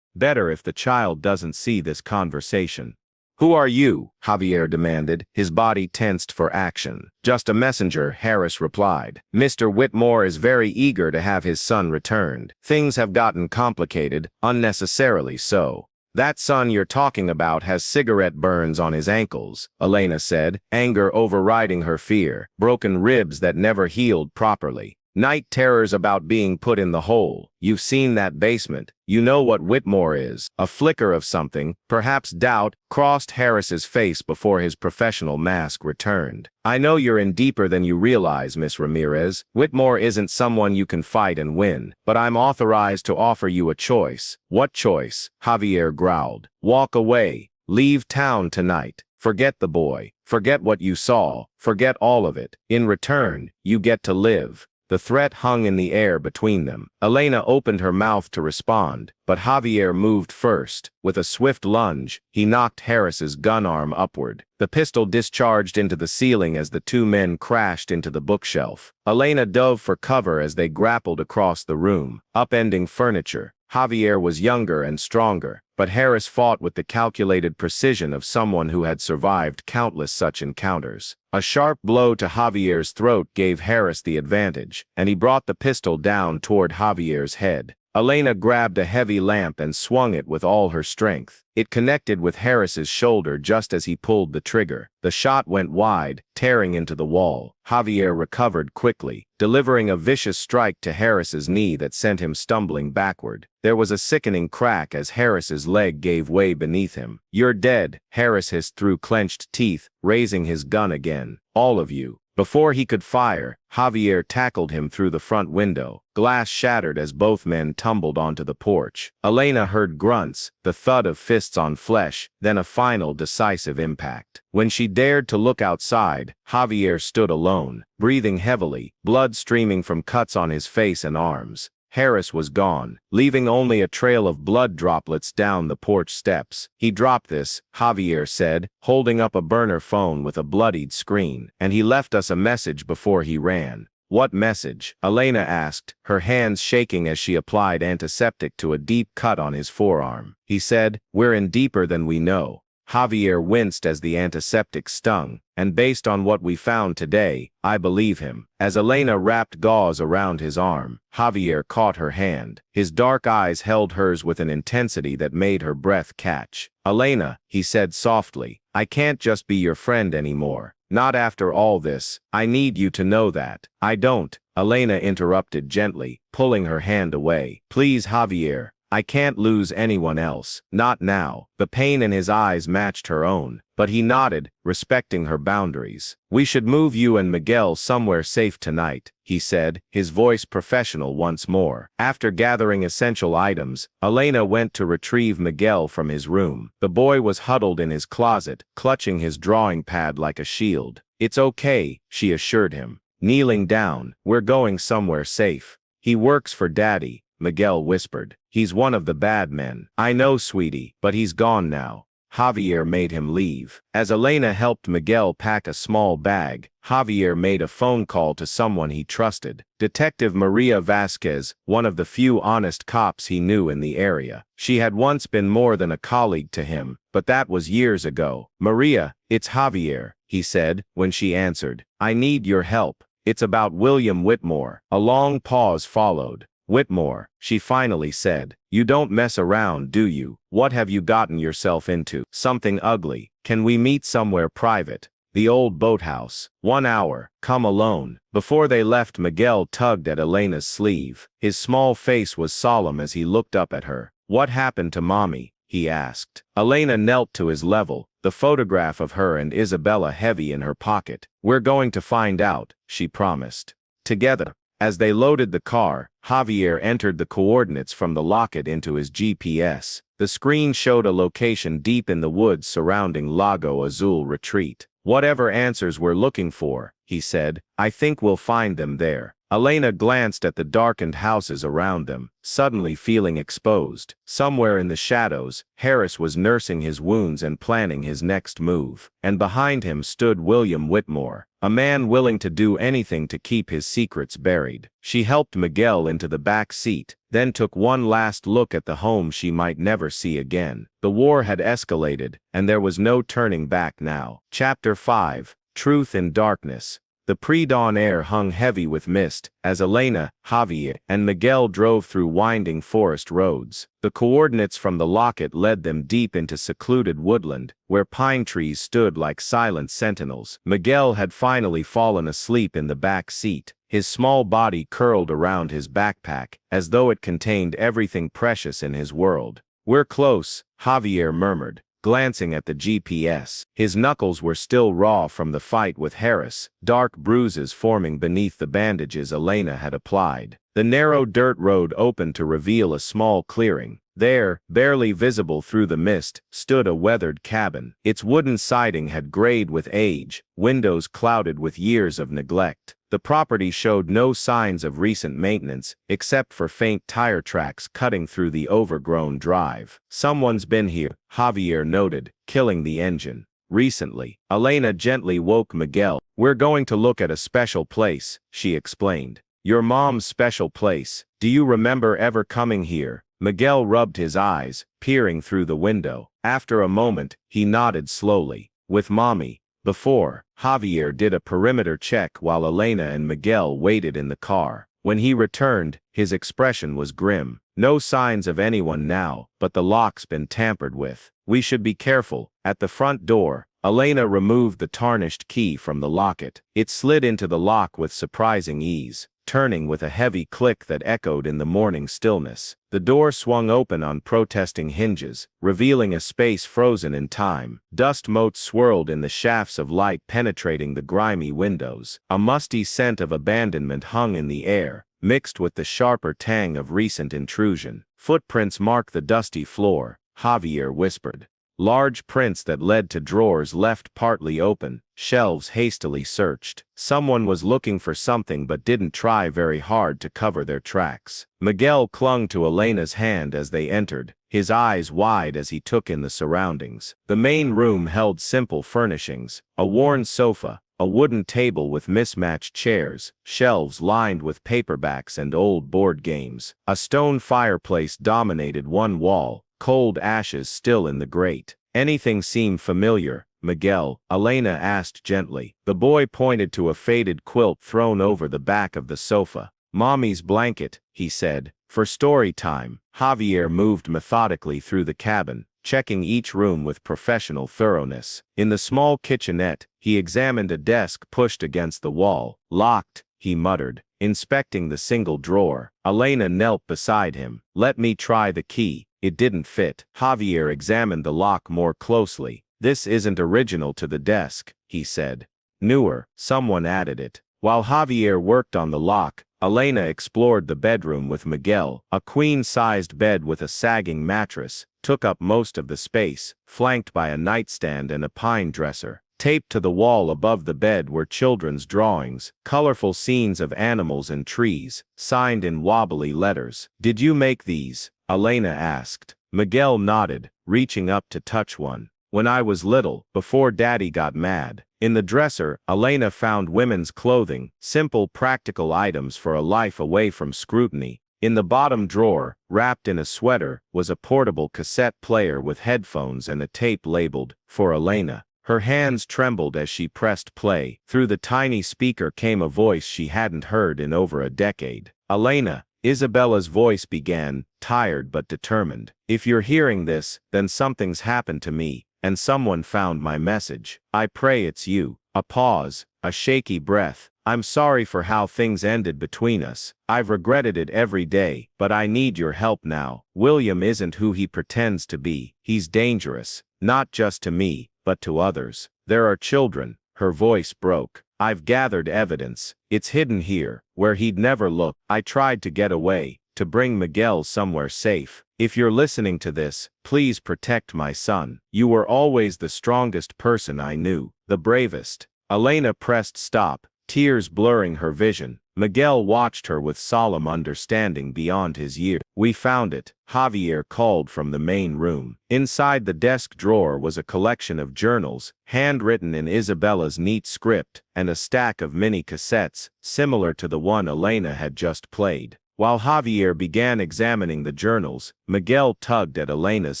Better if the child doesn't see this conversation. Who are you? Javier demanded, his body tensed for action. Just a messenger, Harris replied. Mr. Whitmore is very eager to have his son returned. Things have gotten complicated, unnecessarily so. That son you're talking about has cigarette burns on his ankles, Elena said, anger overriding her fear, broken ribs that never healed properly. Night terrors about being put in the hole. You've seen that basement. You know what Whitmore is. A flicker of something, perhaps doubt, crossed Harris's face before his professional mask returned. I know you're in deeper than you realize, Miss Ramirez. Whitmore isn't someone you can fight and win, but I'm authorized to offer you a choice. What choice? Javier growled. Walk away. Leave town tonight. Forget the boy. Forget what you saw. Forget all of it. In return, you get to live. The threat hung in the air between them. Elena opened her mouth to respond, but Javier moved first. With a swift lunge, he knocked Harris's gun arm upward. The pistol discharged into the ceiling as the two men crashed into the bookshelf. Elena dove for cover as they grappled across the room, upending furniture. Javier was younger and stronger, but Harris fought with the calculated precision of someone who had survived countless such encounters. A sharp blow to Javier's throat gave Harris the advantage, and he brought the pistol down toward Javier's head. Elena grabbed a heavy lamp and swung it with all her strength. It connected with Harris's shoulder just as he pulled the trigger. The shot went wide, tearing into the wall. Javier recovered quickly, delivering a vicious strike to Harris's knee that sent him stumbling backward. There was a sickening crack as Harris's leg gave way beneath him. You're dead, Harris hissed through clenched teeth, raising his gun again. All of you. Before he could fire, Javier tackled him through the front window. Glass shattered as both men tumbled onto the porch. Elena heard grunts, the thud of fists on flesh, then a final decisive impact. When she dared to look outside, Javier stood alone, breathing heavily, blood streaming from cuts on his face and arms. Harris was gone, leaving only a trail of blood droplets down the porch steps. He dropped this, Javier said, holding up a burner phone with a bloodied screen, and he left us a message before he ran. What message? Elena asked, her hands shaking as she applied antiseptic to a deep cut on his forearm. He said, we're in deeper than we know. Javier winced as the antiseptic stung, and based on what we found today, I believe him. As Elena wrapped gauze around his arm, Javier caught her hand. His dark eyes held hers with an intensity that made her breath catch. Elena, he said softly, I can't just be your friend anymore. Not after all this. I need you to know that. I don't, Elena interrupted gently, pulling her hand away. Please, Javier. I can't lose anyone else. Not now. The pain in his eyes matched her own, but he nodded, respecting her boundaries. We should move you and Miguel somewhere safe tonight, he said, his voice professional once more. After gathering essential items, Elena went to retrieve Miguel from his room. The boy was huddled in his closet, clutching his drawing pad like a shield. It's okay, she assured him. Kneeling down, we're going somewhere safe. He works for Daddy, Miguel whispered. He's one of the bad men. I know, sweetie, but he's gone now. Javier made him leave. As Elena helped Miguel pack a small bag, Javier made a phone call to someone he trusted. Detective Maria Vasquez, one of the few honest cops he knew in the area. She had once been more than a colleague to him, but that was years ago. Maria, it's Javier, he said, when she answered. I need your help. It's about William Whitmore. A long pause followed. Whitmore, she finally said. You don't mess around, do you? What have you gotten yourself into? Something ugly. Can we meet somewhere private? The old boathouse. 1 hour. Come alone. Before they left, Miguel tugged at Elena's sleeve. His small face was solemn as he looked up at her. What happened to Mommy? He asked. Elena knelt to his level, the photograph of her and Isabella heavy in her pocket. We're going to find out, she promised. Together. As they loaded the car, Javier entered the coordinates from the locket into his GPS. The screen showed a location deep in the woods surrounding Lago Azul Retreat. Whatever answers we're looking for, he said, I think we'll find them there. Elena glanced at the darkened houses around them, suddenly feeling exposed. Somewhere in the shadows, Harris was nursing his wounds and planning his next move. And behind him stood William Whitmore, a man willing to do anything to keep his secrets buried. She helped Miguel into the back seat, then took one last look at the home she might never see again. The war had escalated, and there was no turning back now. Chapter 5. Truth in Darkness. The pre-dawn air hung heavy with mist, as Elena, Javier, and Miguel drove through winding forest roads. The coordinates from the locket led them deep into secluded woodland, where pine trees stood like silent sentinels. Miguel had finally fallen asleep in the back seat, his small body curled around his backpack, as though it contained everything precious in his world. "We're close," Javier murmured, glancing at the GPS. His knuckles were still raw from the fight with Harris, dark bruises forming beneath the bandages Elena had applied. The narrow dirt road opened to reveal a small clearing. There, barely visible through the mist, stood a weathered cabin. Its wooden siding had grayed with age, windows clouded with years of neglect. The property showed no signs of recent maintenance, except for faint tire tracks cutting through the overgrown drive. "Someone's been here," Javier noted, killing the engine. "Recently." Elena gently woke Miguel. "We're going to look at a special place," she explained. "Your mom's special place. Do you remember ever coming here?" Miguel rubbed his eyes, peering through the window. After a moment, he nodded slowly. "With Mommy." Before, Javier did a perimeter check while Elena and Miguel waited in the car. When he returned, his expression was grim. "No signs of anyone now, but the lock's been tampered with. We should be careful." At the front door, Elena removed the tarnished key from the locket. It slid into the lock with surprising ease, turning with a heavy click that echoed in the morning stillness. The door swung open on protesting hinges, revealing a space frozen in time. Dust motes swirled in the shafts of light penetrating the grimy windows. A musty scent of abandonment hung in the air, mixed with the sharper tang of recent intrusion. "Footprints mark the dusty floor," Javier whispered. Large prints that led to drawers left partly open, shelves hastily searched. Someone was looking for something but didn't try very hard to cover their tracks. Miguel clung to Elena's hand as they entered, his eyes wide as he took in the surroundings. The main room held simple furnishings: a worn sofa, a wooden table with mismatched chairs, shelves lined with paperbacks and old board games. A stone fireplace dominated one wall, cold ashes still in the grate. "Anything seem familiar, Miguel?" Elena asked gently. The boy pointed to a faded quilt thrown over the back of the sofa. "Mommy's blanket," he said. "For story time." Javier moved methodically through the cabin, checking each room with professional thoroughness. In the small kitchenette, he examined a desk pushed against the wall. "Locked," he muttered, inspecting the single drawer. Elena knelt beside him. "Let me try the key." It didn't fit. Javier examined the lock more closely. "This isn't original to the desk," he said. "Newer." Someone added it. While Javier worked on the lock, Elena explored the bedroom with Miguel. A queen-sized bed with a sagging mattress took up most of the space, flanked by a nightstand and a pine dresser. Taped to the wall above the bed were children's drawings, colorful scenes of animals and trees, signed in wobbly letters. "Did you make these?" Elena asked. Miguel nodded, reaching up to touch one. "When I was little, before Daddy got mad." In the dresser, Elena found women's clothing, simple practical items for a life away from scrutiny. In the bottom drawer, wrapped in a sweater, was a portable cassette player with headphones and a tape labeled, "For Elena." Her hands trembled as she pressed play. Through the tiny speaker came a voice she hadn't heard in over a decade. "Elena," Isabella's voice began, tired but determined. "If you're hearing this, then something's happened to me, and someone found my message. I pray it's you." A pause, a shaky breath. "I'm sorry for how things ended between us. I've regretted it every day, but I need your help now. William isn't who he pretends to be. He's dangerous, not just to me, but to others. There are children." Her voice broke. "I've gathered evidence. It's hidden here, where he'd never look. I tried to get away, to bring Miguel somewhere safe. If you're listening to this, please protect my son. You were always the strongest person I knew, the bravest." Elena pressed stop, tears blurring her vision. Miguel watched her with solemn understanding beyond his years. "We found it," Javier called from the main room. Inside the desk drawer was a collection of journals, handwritten in Isabella's neat script, and a stack of mini cassettes, similar to the one Elena had just played. While Javier began examining the journals, Miguel tugged at Elena's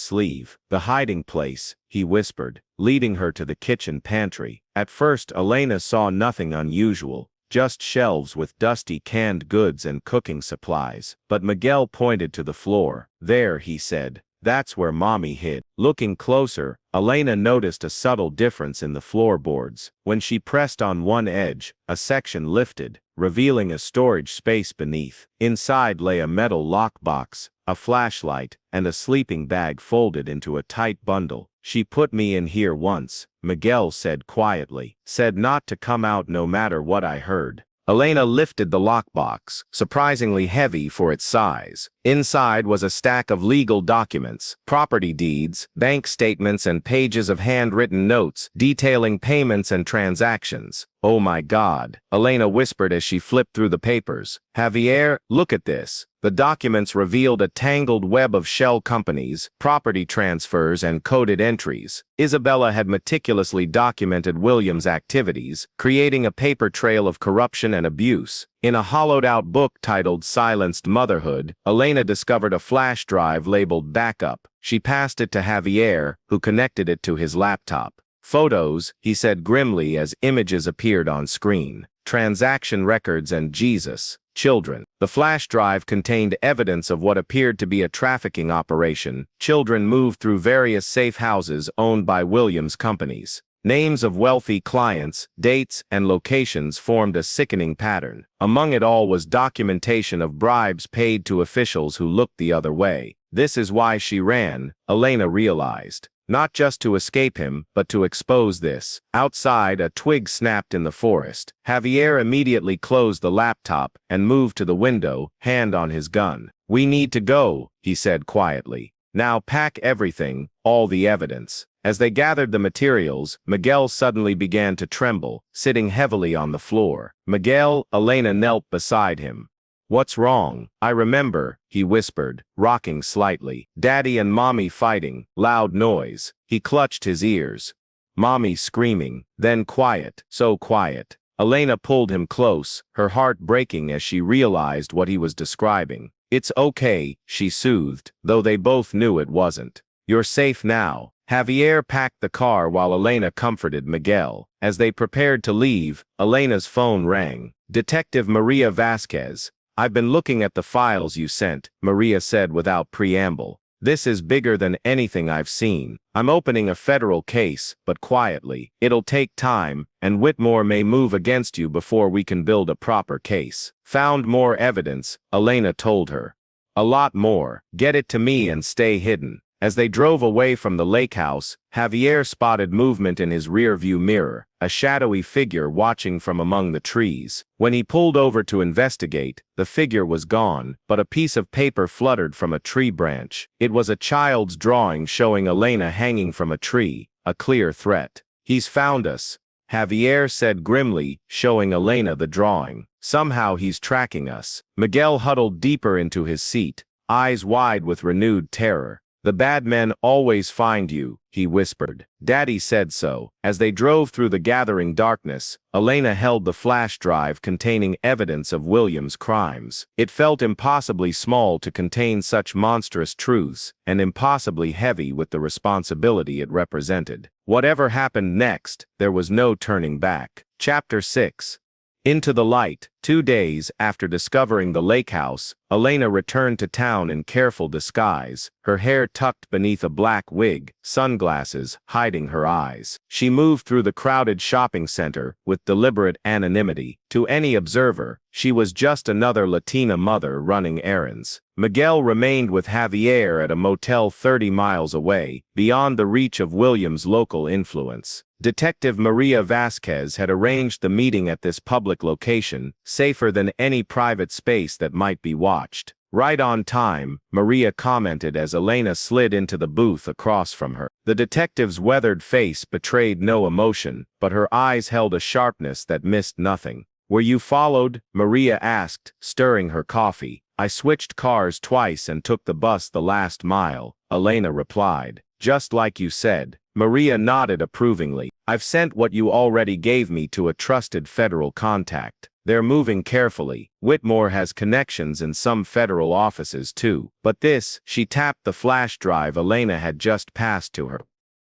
sleeve. "The hiding place," he whispered, leading her to the kitchen pantry. At first Elena saw nothing unusual, just shelves with dusty canned goods and cooking supplies. But Miguel pointed to the floor. "There," he said. "That's where Mommy hid." Looking closer, Elena noticed a subtle difference in the floorboards. When she pressed on one edge, a section lifted, revealing a storage space beneath. Inside lay a metal lockbox, a flashlight, and a sleeping bag folded into a tight bundle. "She put me in here once," Miguel said quietly. "Said not to come out no matter what I heard." Elena lifted the lockbox, surprisingly heavy for its size. Inside was a stack of legal documents, property deeds, bank statements, and pages of handwritten notes detailing payments and transactions. "Oh my God," Elena whispered as she flipped through the papers. "Javier, look at this." The documents revealed a tangled web of shell companies, property transfers, and coded entries. Isabella had meticulously documented William's activities, creating a paper trail of corruption and abuse. In a hollowed-out book titled Silenced Motherhood, Elena discovered a flash drive labeled Backup. She passed it to Javier, who connected it to his laptop. "Photos," he said grimly as images appeared on screen. "Transaction records and Jesus. Children." The flash drive contained evidence of what appeared to be a trafficking operation. Children moved through various safe houses owned by Williams' companies. Names of wealthy clients, dates, and locations formed a sickening pattern. Among it all was documentation of bribes paid to officials who looked the other way. This is why she ran, Elena realized. Not just to escape him, but to expose this. Outside, a twig snapped in the forest. Javier immediately closed the laptop and moved to the window, hand on his gun. "We need to go," he said quietly. "Now pack everything, all the evidence." As they gathered the materials, Miguel suddenly began to tremble, sitting heavily on the floor. "Miguel," Elena knelt beside him. "What's wrong?" "I remember," he whispered, rocking slightly. "Daddy and Mommy fighting, loud noise." He clutched his ears. "Mommy screaming, then quiet, so quiet." Elena pulled him close, her heart breaking as she realized what he was describing. "It's okay," she soothed, though they both knew it wasn't. "You're safe now." Javier packed the car while Elena comforted Miguel. As they prepared to leave, Elena's phone rang. "Detective Maria Vasquez. I've been looking at the files you sent," Maria said without preamble. "This is bigger than anything I've seen. I'm opening a federal case, but quietly. It'll take time, and Whitmore may move against you before we can build a proper case." "Found more evidence," Elena told her. "A lot more. Get it to me and stay hidden." As they drove away from the lake house, Javier spotted movement in his rearview mirror, a shadowy figure watching from among the trees. When he pulled over to investigate, the figure was gone, but a piece of paper fluttered from a tree branch. It was a child's drawing showing Elena hanging from a tree, a clear threat. "He's found us," Javier said grimly, showing Elena the drawing. "Somehow he's tracking us." Miguel huddled deeper into his seat, eyes wide with renewed terror. "The bad men always find you," he whispered. "Daddy said so." As they drove through the gathering darkness, Elena held the flash drive containing evidence of William's crimes. It felt impossibly small to contain such monstrous truths, and impossibly heavy with the responsibility it represented. Whatever happened next, there was no turning back. Chapter 6. Into the light. 2 days after discovering the lake house, Elena returned to town in careful disguise, her hair tucked beneath a black wig, sunglasses hiding her eyes. She moved through the crowded shopping center with deliberate anonymity. To any observer, she was just another Latina mother running errands. Miguel remained with Javier at a motel 30 miles away, beyond the reach of William's local influence. Detective Maria Vasquez had arranged the meeting at this public location, safer than any private space that might be watched. "Right on time," Maria commented as Elena slid into the booth across from her. The detective's weathered face betrayed no emotion, but her eyes held a sharpness that missed nothing. "Were you followed?" Maria asked, stirring her coffee. "I switched cars twice and took the bus the last mile," Elena replied. "Just like you said." Maria nodded approvingly. "I've sent what you already gave me to a trusted federal contact. They're moving carefully. Whitmore has connections in some federal offices too. But this," she tapped the flash drive Elena had just passed to her.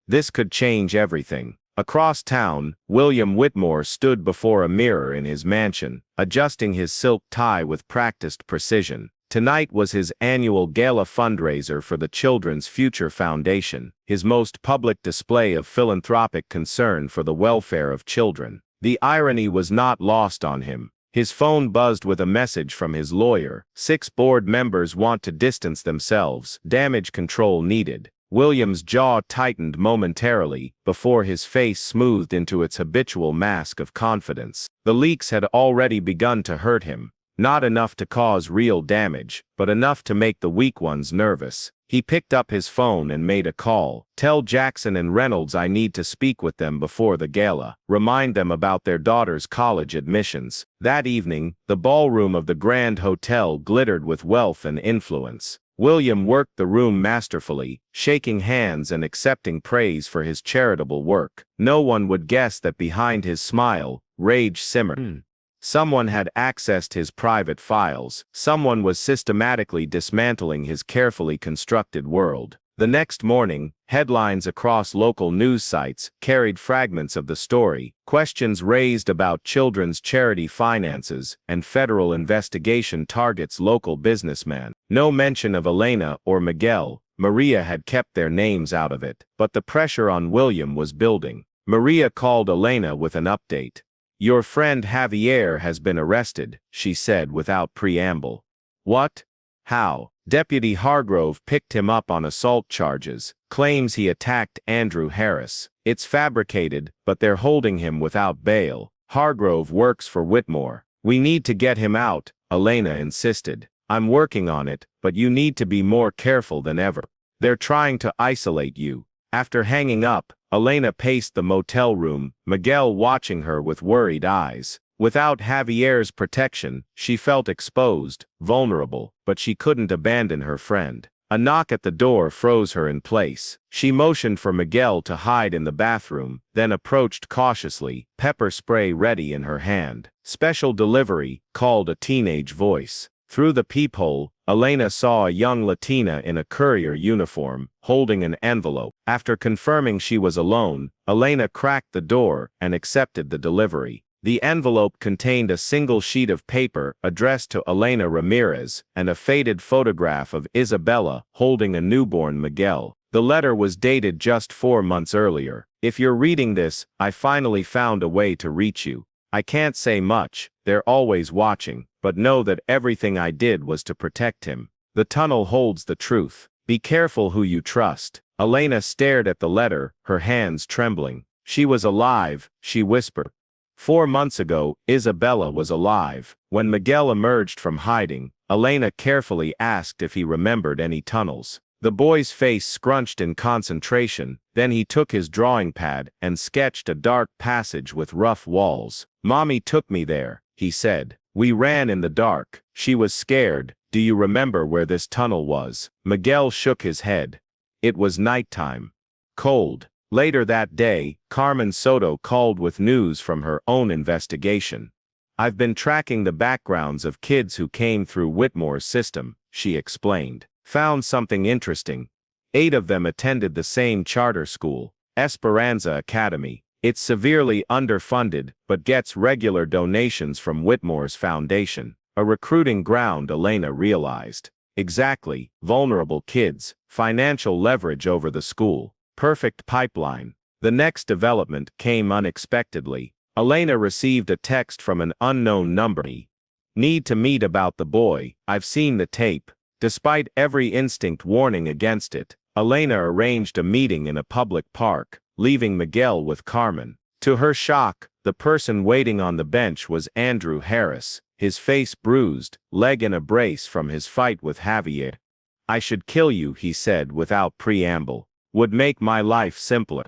"This could change everything." Across town, William Whitmore stood before a mirror in his mansion, adjusting his silk tie with practiced precision. Tonight was his annual gala fundraiser for the Children's Future Foundation, his most public display of philanthropic concern for the welfare of children. The irony was not lost on him. His phone buzzed with a message from his lawyer. 6 board members want to distance themselves. Damage control needed. William's jaw tightened momentarily before his face smoothed into its habitual mask of confidence. The leaks had already begun to hurt him. Not enough to cause real damage, but enough to make the weak ones nervous. He picked up his phone and made a call. Tell Jackson and Reynolds I need to speak with them before the gala. Remind them about their daughter's college admissions. That evening, the ballroom of the Grand Hotel glittered with wealth and influence. William worked the room masterfully, shaking hands and accepting praise for his charitable work. No one would guess that behind his smile, rage simmered. Someone had accessed his private files. Someone was systematically dismantling his carefully constructed world. The next morning, headlines across local news sites carried fragments of the story. Questions raised about children's charity finances, and federal investigation targets local businessmen. No mention of Elena or Miguel. Maria had kept their names out of it. But the pressure on William was building. Maria called Elena with an update. Your friend Javier has been arrested, she said without preamble. What? How? Deputy Hargrove picked him up on assault charges, claims he attacked Andrew Harris. It's fabricated, but they're holding him without bail. Hargrove works for Whitmore. We need to get him out, Elena insisted. I'm working on it, but you need to be more careful than ever. They're trying to isolate you. After hanging up, Elena paced the motel room, Miguel watching her with worried eyes. Without Javier's protection, she felt exposed, vulnerable, but she couldn't abandon her friend. A knock at the door froze her in place. She motioned for Miguel to hide in the bathroom, then approached cautiously, pepper spray ready in her hand. Special delivery, called a teenage voice. Through the peephole, Elena saw a young Latina in a courier uniform, holding an envelope. After confirming she was alone, Elena cracked the door and accepted the delivery. The envelope contained a single sheet of paper addressed to Elena Ramirez and a faded photograph of Isabella holding a newborn Miguel. The letter was dated just 4 months earlier. If you're reading this, I finally found a way to reach you. I can't say much, they're always watching, but know that everything I did was to protect him. The tunnel holds the truth. Be careful who you trust. Elena stared at the letter, her hands trembling. She was alive, she whispered. 4 months ago, Isabella was alive. When Miguel emerged from hiding, Elena carefully asked if he remembered any tunnels. The boy's face scrunched in concentration, then he took his drawing pad and sketched a dark passage with rough walls. Mommy took me there, he said. We ran in the dark. She was scared. Do you remember where this tunnel was? Miguel shook his head. It was nighttime. Cold. Later that day, Carmen Soto called with news from her own investigation. I've been tracking the backgrounds of kids who came through Whitmore's system, she explained. Found something interesting. 8 of them attended the same charter school, Esperanza Academy. It's severely underfunded, but gets regular donations from Whitmore's foundation. A recruiting ground, Elena realized. Exactly, vulnerable kids, financial leverage over the school. Perfect pipeline. The next development came unexpectedly. Elena received a text from an unknown number. Need to meet about the boy. I've seen the tape. Despite every instinct warning against it, Elena arranged a meeting in a public park, leaving Miguel with Carmen. To her shock, the person waiting on the bench was Andrew Harris, his face bruised, leg in a brace from his fight with Javier. I should kill you, he said without preamble. Would make my life simpler.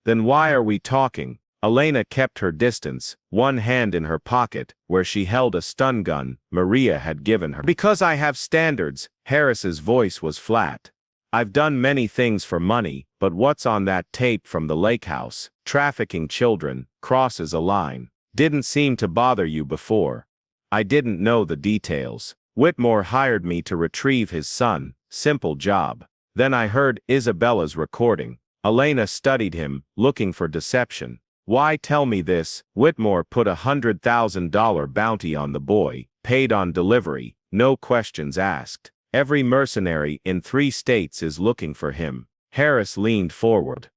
Then why are we talking? Elena kept her distance, one hand in her pocket, where she held a stun gun Maria had given her. Because I have standards, Harris's voice was flat. I've done many things for money, but what's on that tape from the lake house? Trafficking children, crosses a line. Didn't seem to bother you before. I didn't know the details. Whitmore hired me to retrieve his son, simple job. Then I heard Isabella's recording. Elena studied him, looking for deception. Why tell me this? Whitmore put a $100,000 bounty on the boy, paid on delivery, no questions asked. Every mercenary in 3 states is looking for him. Harris leaned forward.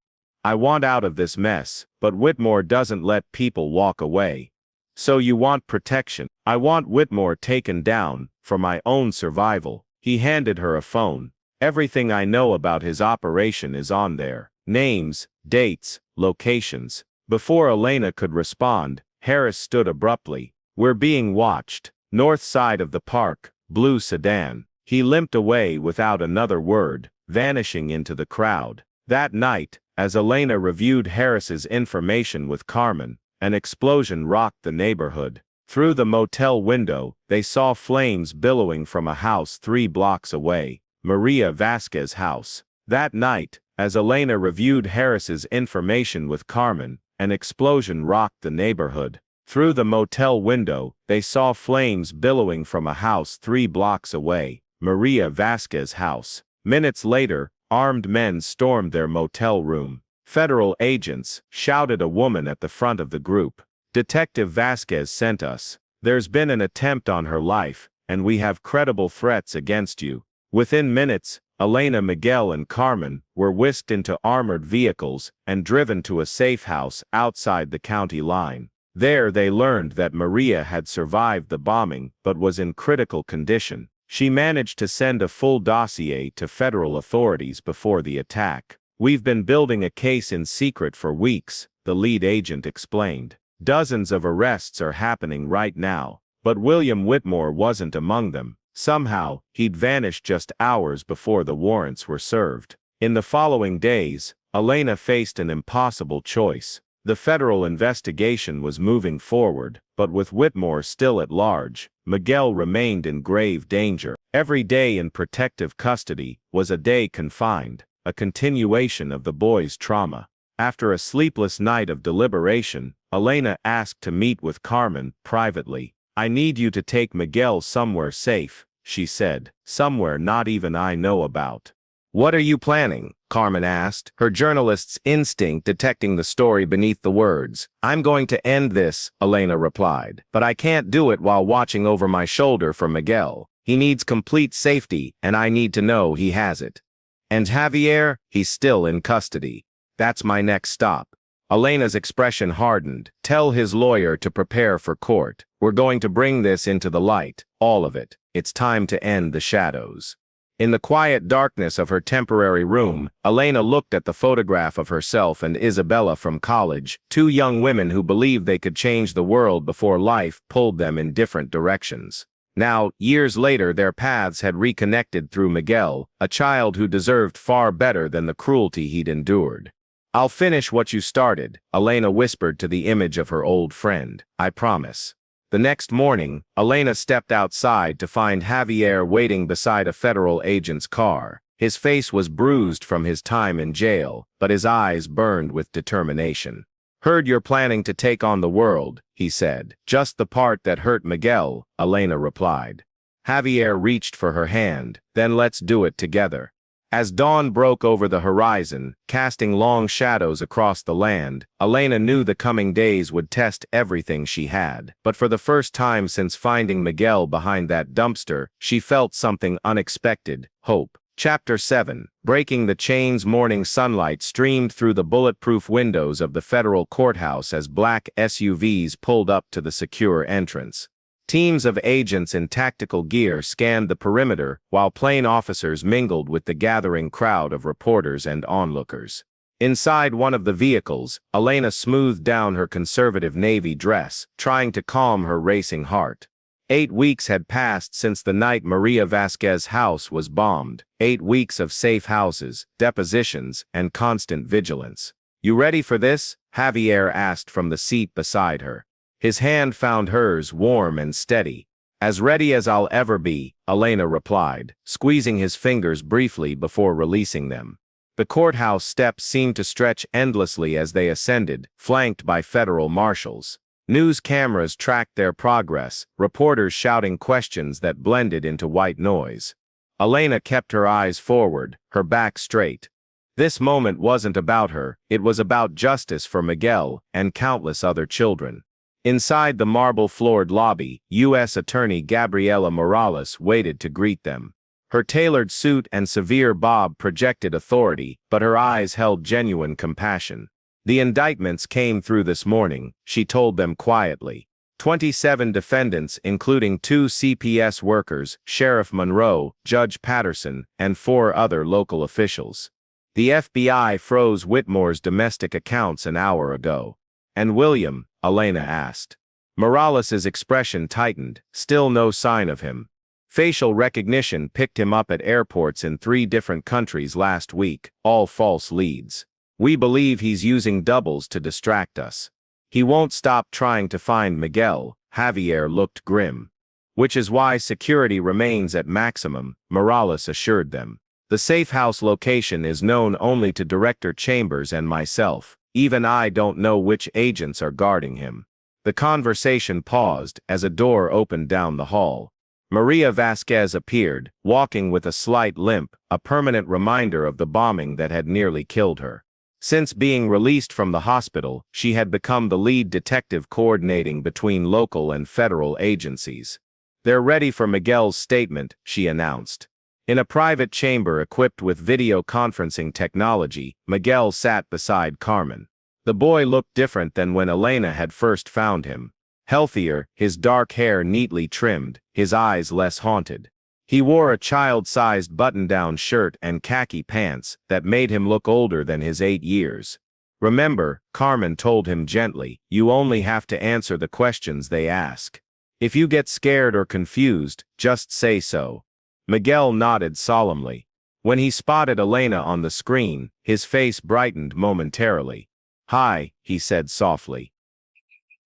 I want out of this mess, but Whitmore doesn't let people walk away. So you want protection? I want Whitmore taken down, for my own survival. He handed her a phone. Everything I know about his operation is on there. Names, dates, locations. Before Elena could respond, Harris stood abruptly. We're being watched. North side of the park, blue sedan. He limped away without another word, vanishing into the crowd. That night, as Elena reviewed Harris's information with Carmen, an explosion rocked the neighborhood. Through the motel window, they saw flames billowing from a house 3 blocks away, Maria Vasquez's house. That night, as Elena reviewed Harris's information with Carmen, an explosion rocked the neighborhood. Through the motel window, they saw flames billowing from a house 3 blocks away, Maria Vasquez's house. Minutes later, armed men stormed their motel room. Federal agents, shouted a woman at the front of the group. Detective Vasquez sent us. There's been an attempt on her life, and we have credible threats against you. Within minutes, Elena, Miguel and Carmen were whisked into armored vehicles and driven to a safe house outside the county line. There they learned that Maria had survived the bombing but was in critical condition. She managed to send a full dossier to federal authorities before the attack. We've been building a case in secret for weeks, the lead agent explained. Dozens of arrests are happening right now, but William Whitmore wasn't among them. Somehow, he'd vanished just hours before the warrants were served. In the following days, Elena faced an impossible choice. The federal investigation was moving forward, but with Whitmore still at large, Miguel remained in grave danger. Every day in protective custody was a day confined, a continuation of the boy's trauma. After a sleepless night of deliberation, Elena asked to meet with Carmen privately. I need you to take Miguel somewhere safe, she said, somewhere not even I know about. What are you planning? Carmen asked, her journalist's instinct detecting the story beneath the words. I'm going to end this, Elena replied, but I can't do it while watching over my shoulder for Miguel. He needs complete safety, and I need to know he has it. And Javier, he's still in custody. That's my next stop. Elena's expression hardened. Tell his lawyer to prepare for court. We're going to bring this into the light, all of it. It's time to end the shadows. In the quiet darkness of her temporary room, Elena looked at the photograph of herself and Isabella from college, 2 young women who believed they could change the world before life pulled them in different directions. Now, years later, their paths had reconnected through Miguel, a child who deserved far better than the cruelty he'd endured. I'll finish what you started, Elena whispered to the image of her old friend. I promise. The next morning, Elena stepped outside to find Javier waiting beside a federal agent's car. His face was bruised from his time in jail, but his eyes burned with determination. Heard you're planning to take on the world, he said. Just the part that hurt Miguel, Elena replied. Javier reached for her hand. Then let's do it together. As dawn broke over the horizon, casting long shadows across the land, Elena knew the coming days would test everything she had. But for the first time since finding Miguel behind that dumpster, she felt something unexpected: hope. Chapter 7. Breaking the chains. Morning sunlight streamed through the bulletproof windows of the federal courthouse as black SUVs pulled up to the secure entrance. Teams of agents in tactical gear scanned the perimeter, while plain officers mingled with the gathering crowd of reporters and onlookers. Inside one of the vehicles, Elena smoothed down her conservative navy dress, trying to calm her racing heart. 8 weeks had passed since the night Maria Vasquez's house was bombed. 8 weeks of safe houses, depositions, and constant vigilance. You ready for this? Javier asked from the seat beside her. His hand found hers warm and steady. As ready as I'll ever be, Elena replied, squeezing his fingers briefly before releasing them. The courthouse steps seemed to stretch endlessly as they ascended, flanked by federal marshals. News cameras tracked their progress, reporters shouting questions that blended into white noise. Elena kept her eyes forward, her back straight. This moment wasn't about her, it was about justice for Miguel and countless other children. Inside the marble-floored lobby, U.S. Attorney Gabriela Morales waited to greet them. Her tailored suit and severe bob projected authority, but her eyes held genuine compassion. The indictments came through this morning, she told them quietly. 27 defendants, including 2 CPS workers, Sheriff Monroe, Judge Patterson, and 4 other local officials. The FBI froze Whitmore's domestic accounts an hour ago. And William? Elena asked. Morales's expression tightened, still no sign of him. Facial recognition picked him up at airports in 3 different countries last week, all false leads. We believe he's using doubles to distract us. He won't stop trying to find Miguel. Javier looked grim. Which is why security remains at maximum, Morales assured them. The safe house location is known only to Director Chambers and myself. Even I don't know which agents are guarding him. The conversation paused as a door opened down the hall. Maria Vasquez appeared, walking with a slight limp, a permanent reminder of the bombing that had nearly killed her. Since being released from the hospital, she had become the lead detective coordinating between local and federal agencies. They're ready for Miguel's statement, she announced. In a private chamber equipped with video conferencing technology, Miguel sat beside Carmen. The boy looked different than when Elena had first found him. Healthier, his dark hair neatly trimmed, his eyes less haunted. He wore a child-sized button-down shirt and khaki pants that made him look older than his 8 years. Remember, Carmen told him gently, you only have to answer the questions they ask. If you get scared or confused, just say so. Miguel nodded solemnly. When he spotted Elena on the screen, his face brightened momentarily. Hi, he said softly.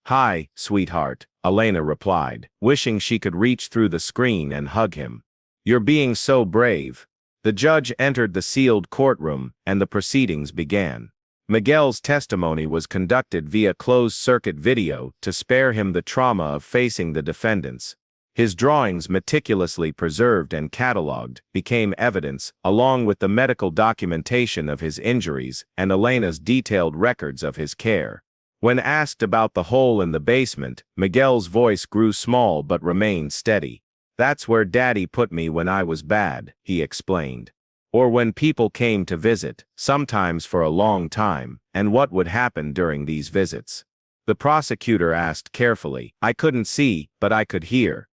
Hi, sweetheart, Elena replied, wishing she could reach through the screen and hug him. You're being so brave. The judge entered the sealed courtroom, and the proceedings began. Miguel's testimony was conducted via closed-circuit video to spare him the trauma of facing the defendants. His drawings, meticulously preserved and catalogued, became evidence, along with the medical documentation of his injuries and Elena's detailed records of his care. When asked about the hole in the basement, Miguel's voice grew small but remained steady. That's where Daddy put me when I was bad, he explained. Or when people came to visit, sometimes for a long time, and what would happen during these visits. The prosecutor asked carefully. I couldn't see, but I could hear.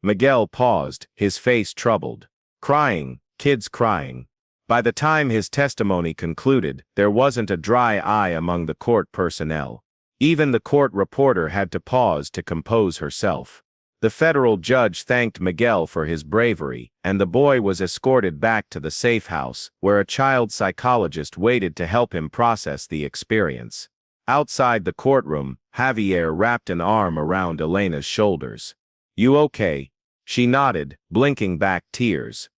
Miguel paused, his face troubled. Crying, kids crying. By the time his testimony concluded, there wasn't a dry eye among the court personnel. Even the court reporter had to pause to compose herself. The federal judge thanked Miguel for his bravery, and the boy was escorted back to the safe house, where a child psychologist waited to help him process the experience. Outside the courtroom, Javier wrapped an arm around Elena's shoulders. You okay? She nodded, blinking back tears.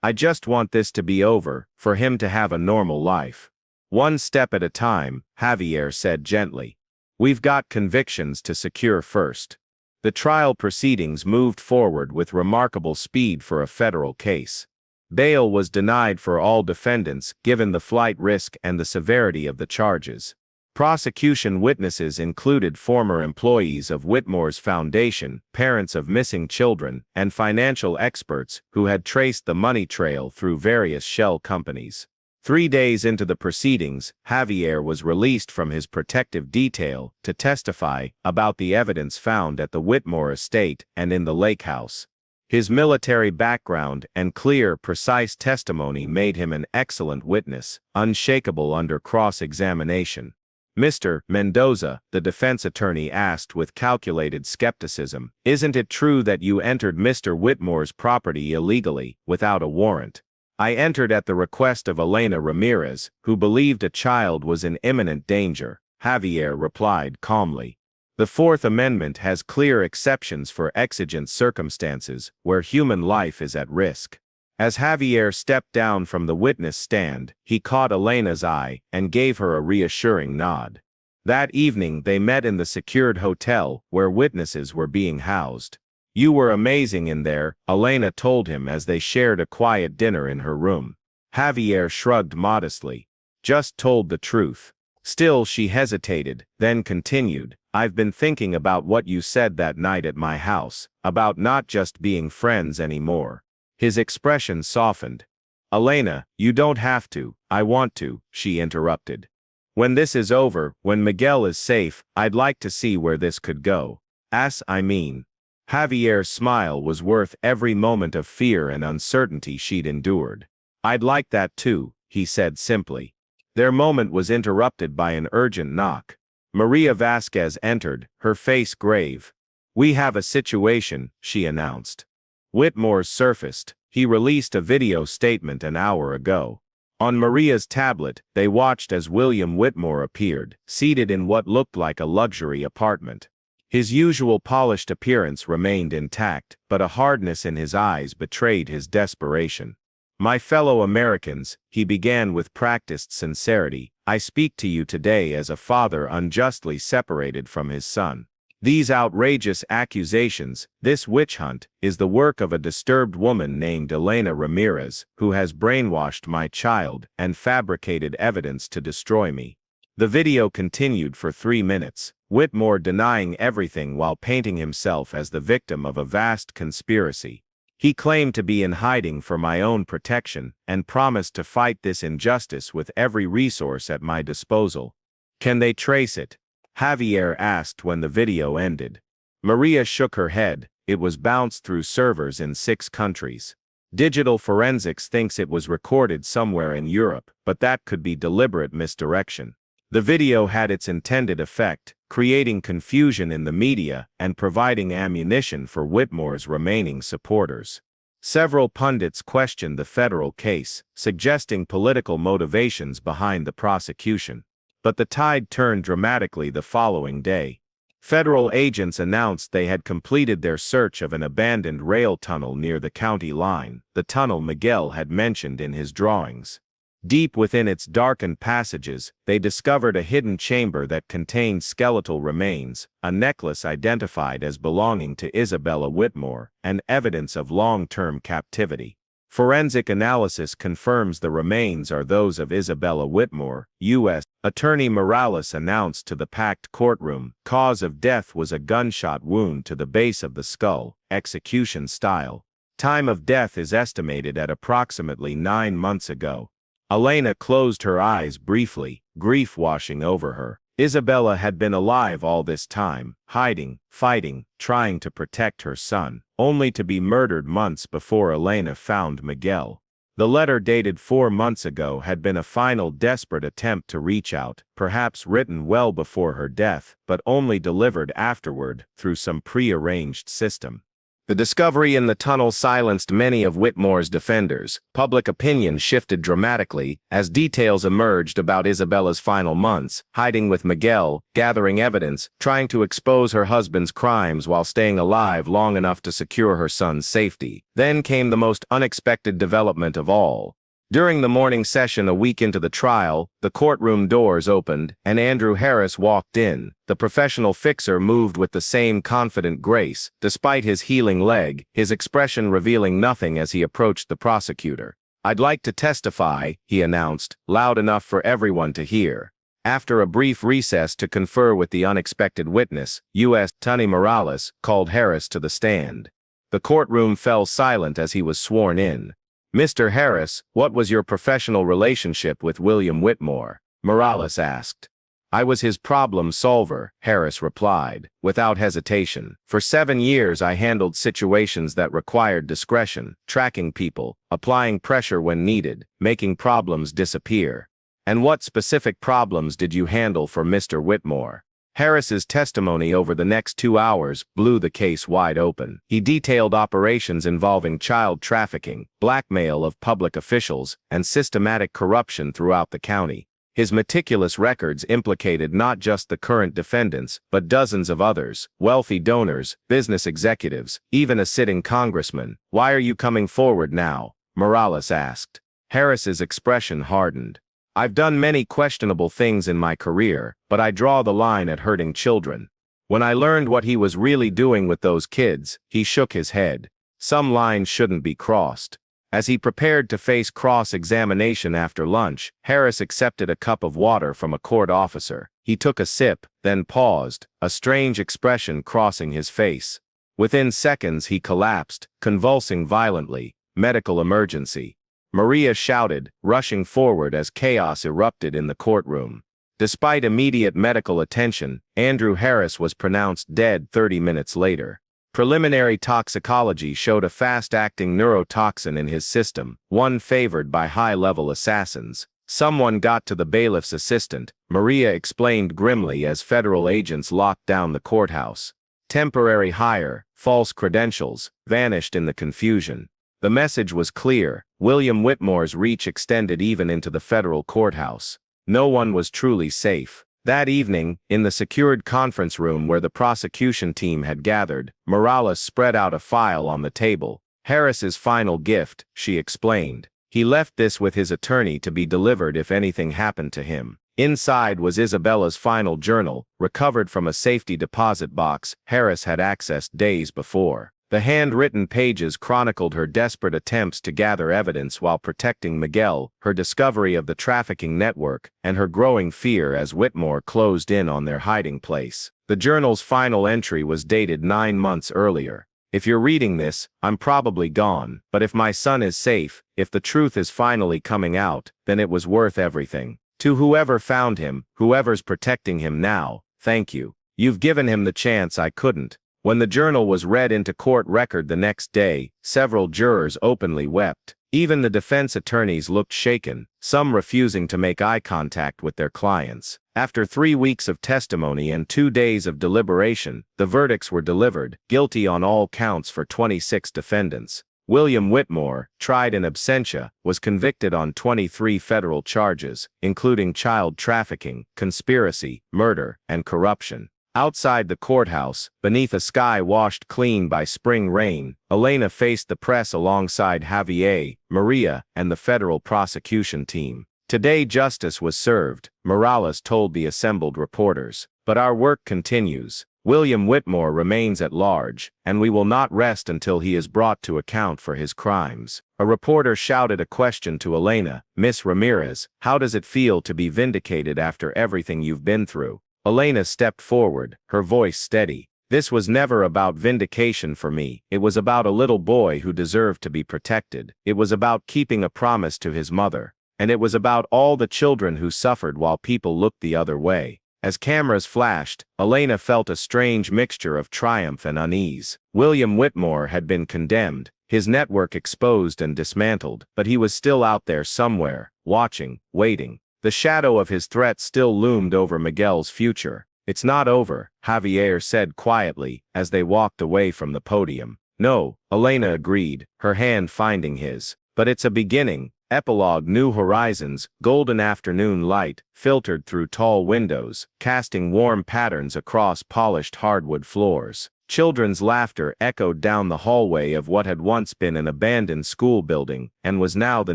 I just want this to be over, for him to have a normal life. One step at a time, Javier said gently. We've got convictions to secure first. The trial proceedings moved forward with remarkable speed for a federal case. Bail was denied for all defendants given the flight risk and the severity of the charges. Prosecution witnesses included former employees of Whitmore's foundation, parents of missing children, and financial experts who had traced the money trail through various shell companies. 3 days into the proceedings, Javier was released from his protective detail to testify about the evidence found at the Whitmore estate and in the lake house. His military background and clear, precise testimony made him an excellent witness, unshakable under cross-examination. Mr. Mendoza, the defense attorney asked with calculated skepticism, isn't it true that you entered Mr. Whitmore's property illegally, without a warrant? I entered at the request of Elena Ramirez, who believed a child was in imminent danger, Javier replied calmly. The Fourth Amendment has clear exceptions for exigent circumstances where human life is at risk. As Javier stepped down from the witness stand, he caught Elena's eye and gave her a reassuring nod. That evening they met in the secured hotel where witnesses were being housed. You were amazing in there, Elena told him as they shared a quiet dinner in her room. Javier shrugged modestly. Just told the truth. Still she hesitated, then continued, I've been thinking about what you said that night at my house, about not just being friends anymore. His expression softened. Elena, you don't have to, I want to, she interrupted. When this is over, when Miguel is safe, I'd like to see where this could go. I mean. Javier's smile was worth every moment of fear and uncertainty she'd endured. I'd like that too, he said simply. Their moment was interrupted by an urgent knock. Maria Vasquez entered, her face grave. "We have a situation," she announced. Whitmore's surfaced. He released a video statement an hour ago. On Maria's tablet, they watched as William Whitmore appeared, seated in what looked like a luxury apartment. His usual polished appearance remained intact, but a hardness in his eyes betrayed his desperation. "My fellow Americans," he began with practiced sincerity, "I speak to you today as a father unjustly separated from his son. These outrageous accusations, this witch hunt, is the work of a disturbed woman named Elena Ramirez, who has brainwashed my child and fabricated evidence to destroy me." The video continued for 3 minutes, Whitmore denying everything while painting himself as the victim of a vast conspiracy. He claimed to be in hiding for my own protection and promised to fight this injustice with every resource at my disposal. "Can they trace it?" Javier asked when the video ended. Maria shook her head. "It was bounced through servers in 6 countries. Digital forensics thinks it was recorded somewhere in Europe, but that could be deliberate misdirection." The video had its intended effect, creating confusion in the media and providing ammunition for Whitmore's remaining supporters. Several pundits questioned the federal case, suggesting political motivations behind the prosecution. But the tide turned dramatically the following day. Federal agents announced they had completed their search of an abandoned rail tunnel near the county line, the tunnel Miguel had mentioned in his drawings. Deep within its darkened passages, they discovered a hidden chamber that contained skeletal remains, a necklace identified as belonging to Isabella Whitmore, and evidence of long-term captivity. Forensic analysis confirms the remains are those of Isabella Whitmore. U.S. Attorney Morales announced to the packed courtroom, cause of death was a gunshot wound to the base of the skull, execution style. Time of death is estimated at approximately 9 months ago. Elena closed her eyes briefly, grief washing over her. Isabella had been alive all this time, hiding, fighting, trying to protect her son, only to be murdered months before Elena found Miguel. The letter dated 4 months ago had been a final desperate attempt to reach out, perhaps written well before her death, but only delivered afterward through some pre-arranged system. The discovery in the tunnel silenced many of Whitmore's defenders. Public opinion shifted dramatically as details emerged about Isabella's final months, hiding with Miguel, gathering evidence, trying to expose her husband's crimes while staying alive long enough to secure her son's safety. Then came the most unexpected development of all. During the morning session a week into the trial, the courtroom doors opened, and Andrew Harris walked in. The professional fixer moved with the same confident grace, despite his healing leg, his expression revealing nothing as he approached the prosecutor. "I'd like to testify," he announced, loud enough for everyone to hear. After a brief recess to confer with the unexpected witness, U.S. Attorney Morales called Harris to the stand. The courtroom fell silent as he was sworn in. "Mr. Harris, what was your professional relationship with William Whitmore?" Morales asked. "I was his problem solver," Harris replied, without hesitation. "For 7 years I handled situations that required discretion, tracking people, applying pressure when needed, making problems disappear." "And what specific problems did you handle for Mr. Whitmore?" Harris's testimony over the next 2 hours blew the case wide open. He detailed operations involving child trafficking, blackmail of public officials, and systematic corruption throughout the county. His meticulous records implicated not just the current defendants, but dozens of others, wealthy donors, business executives, even a sitting congressman. "Why are you coming forward now?" Morales asked. Harris's expression hardened. "I've done many questionable things in my career, but I draw the line at hurting children. When I learned what he was really doing with those kids," he shook his head. "Some lines shouldn't be crossed." As he prepared to face cross-examination after lunch, Harris accepted a cup of water from a court officer. He took a sip, then paused, a strange expression crossing his face. Within seconds he collapsed, convulsing violently. "Medical emergency." Maria shouted, rushing forward as chaos erupted in the courtroom. Despite immediate medical attention, Andrew Harris was pronounced dead 30 minutes later. Preliminary toxicology showed a fast-acting neurotoxin in his system, one favored by high-level assassins. Someone got to the bailiff's assistant, Maria explained grimly as federal agents locked down the courthouse. Temporary hire, false credentials, vanished in the confusion. The message was clear: William Whitmore's reach extended even into the federal courthouse. No one was truly safe. That evening, in the secured conference room where the prosecution team had gathered, Morales spread out a file on the table. Harris's final gift, she explained. He left this with his attorney to be delivered if anything happened to him. Inside was Isabella's final journal, recovered from a safety deposit box Harris had accessed days before. The handwritten pages chronicled her desperate attempts to gather evidence while protecting Miguel, her discovery of the trafficking network, and her growing fear as Whitmore closed in on their hiding place. The journal's final entry was dated 9 months earlier. If you're reading this, I'm probably gone, but if my son is safe, if the truth is finally coming out, then it was worth everything. To whoever found him, whoever's protecting him now, thank you. You've given him the chance I couldn't. When the journal was read into court record the next day, several jurors openly wept. Even the defense attorneys looked shaken, some refusing to make eye contact with their clients. After 3 weeks of testimony and 2 days of deliberation, the verdicts were delivered, guilty on all counts for 26 defendants. William Whitmore, tried in absentia, was convicted on 23 federal charges, including child trafficking, conspiracy, murder, and corruption. Outside the courthouse, beneath a sky washed clean by spring rain, Elena faced the press alongside Javier, Maria, and the federal prosecution team. Today justice was served, Morales told the assembled reporters. But our work continues. William Whitmore remains at large, and we will not rest until he is brought to account for his crimes. A reporter shouted a question to Elena. Miss Ramirez, how does it feel to be vindicated after everything you've been through? Elena stepped forward, her voice steady. This was never about vindication for me. It was about a little boy who deserved to be protected. It was about keeping a promise to his mother. And it was about all the children who suffered while people looked the other way. As cameras flashed, Elena felt a strange mixture of triumph and unease. William Whitmore had been condemned, his network exposed and dismantled, but he was still out there somewhere, watching, waiting. The shadow of his threat still loomed over Miguel's future. It's not over, Javier said quietly, as they walked away from the podium. No, Elena agreed, her hand finding his. But it's a beginning. Epilogue: New horizons, golden afternoon light, filtered through tall windows, casting warm patterns across polished hardwood floors. Children's laughter echoed down the hallway of what had once been an abandoned school building, and was now the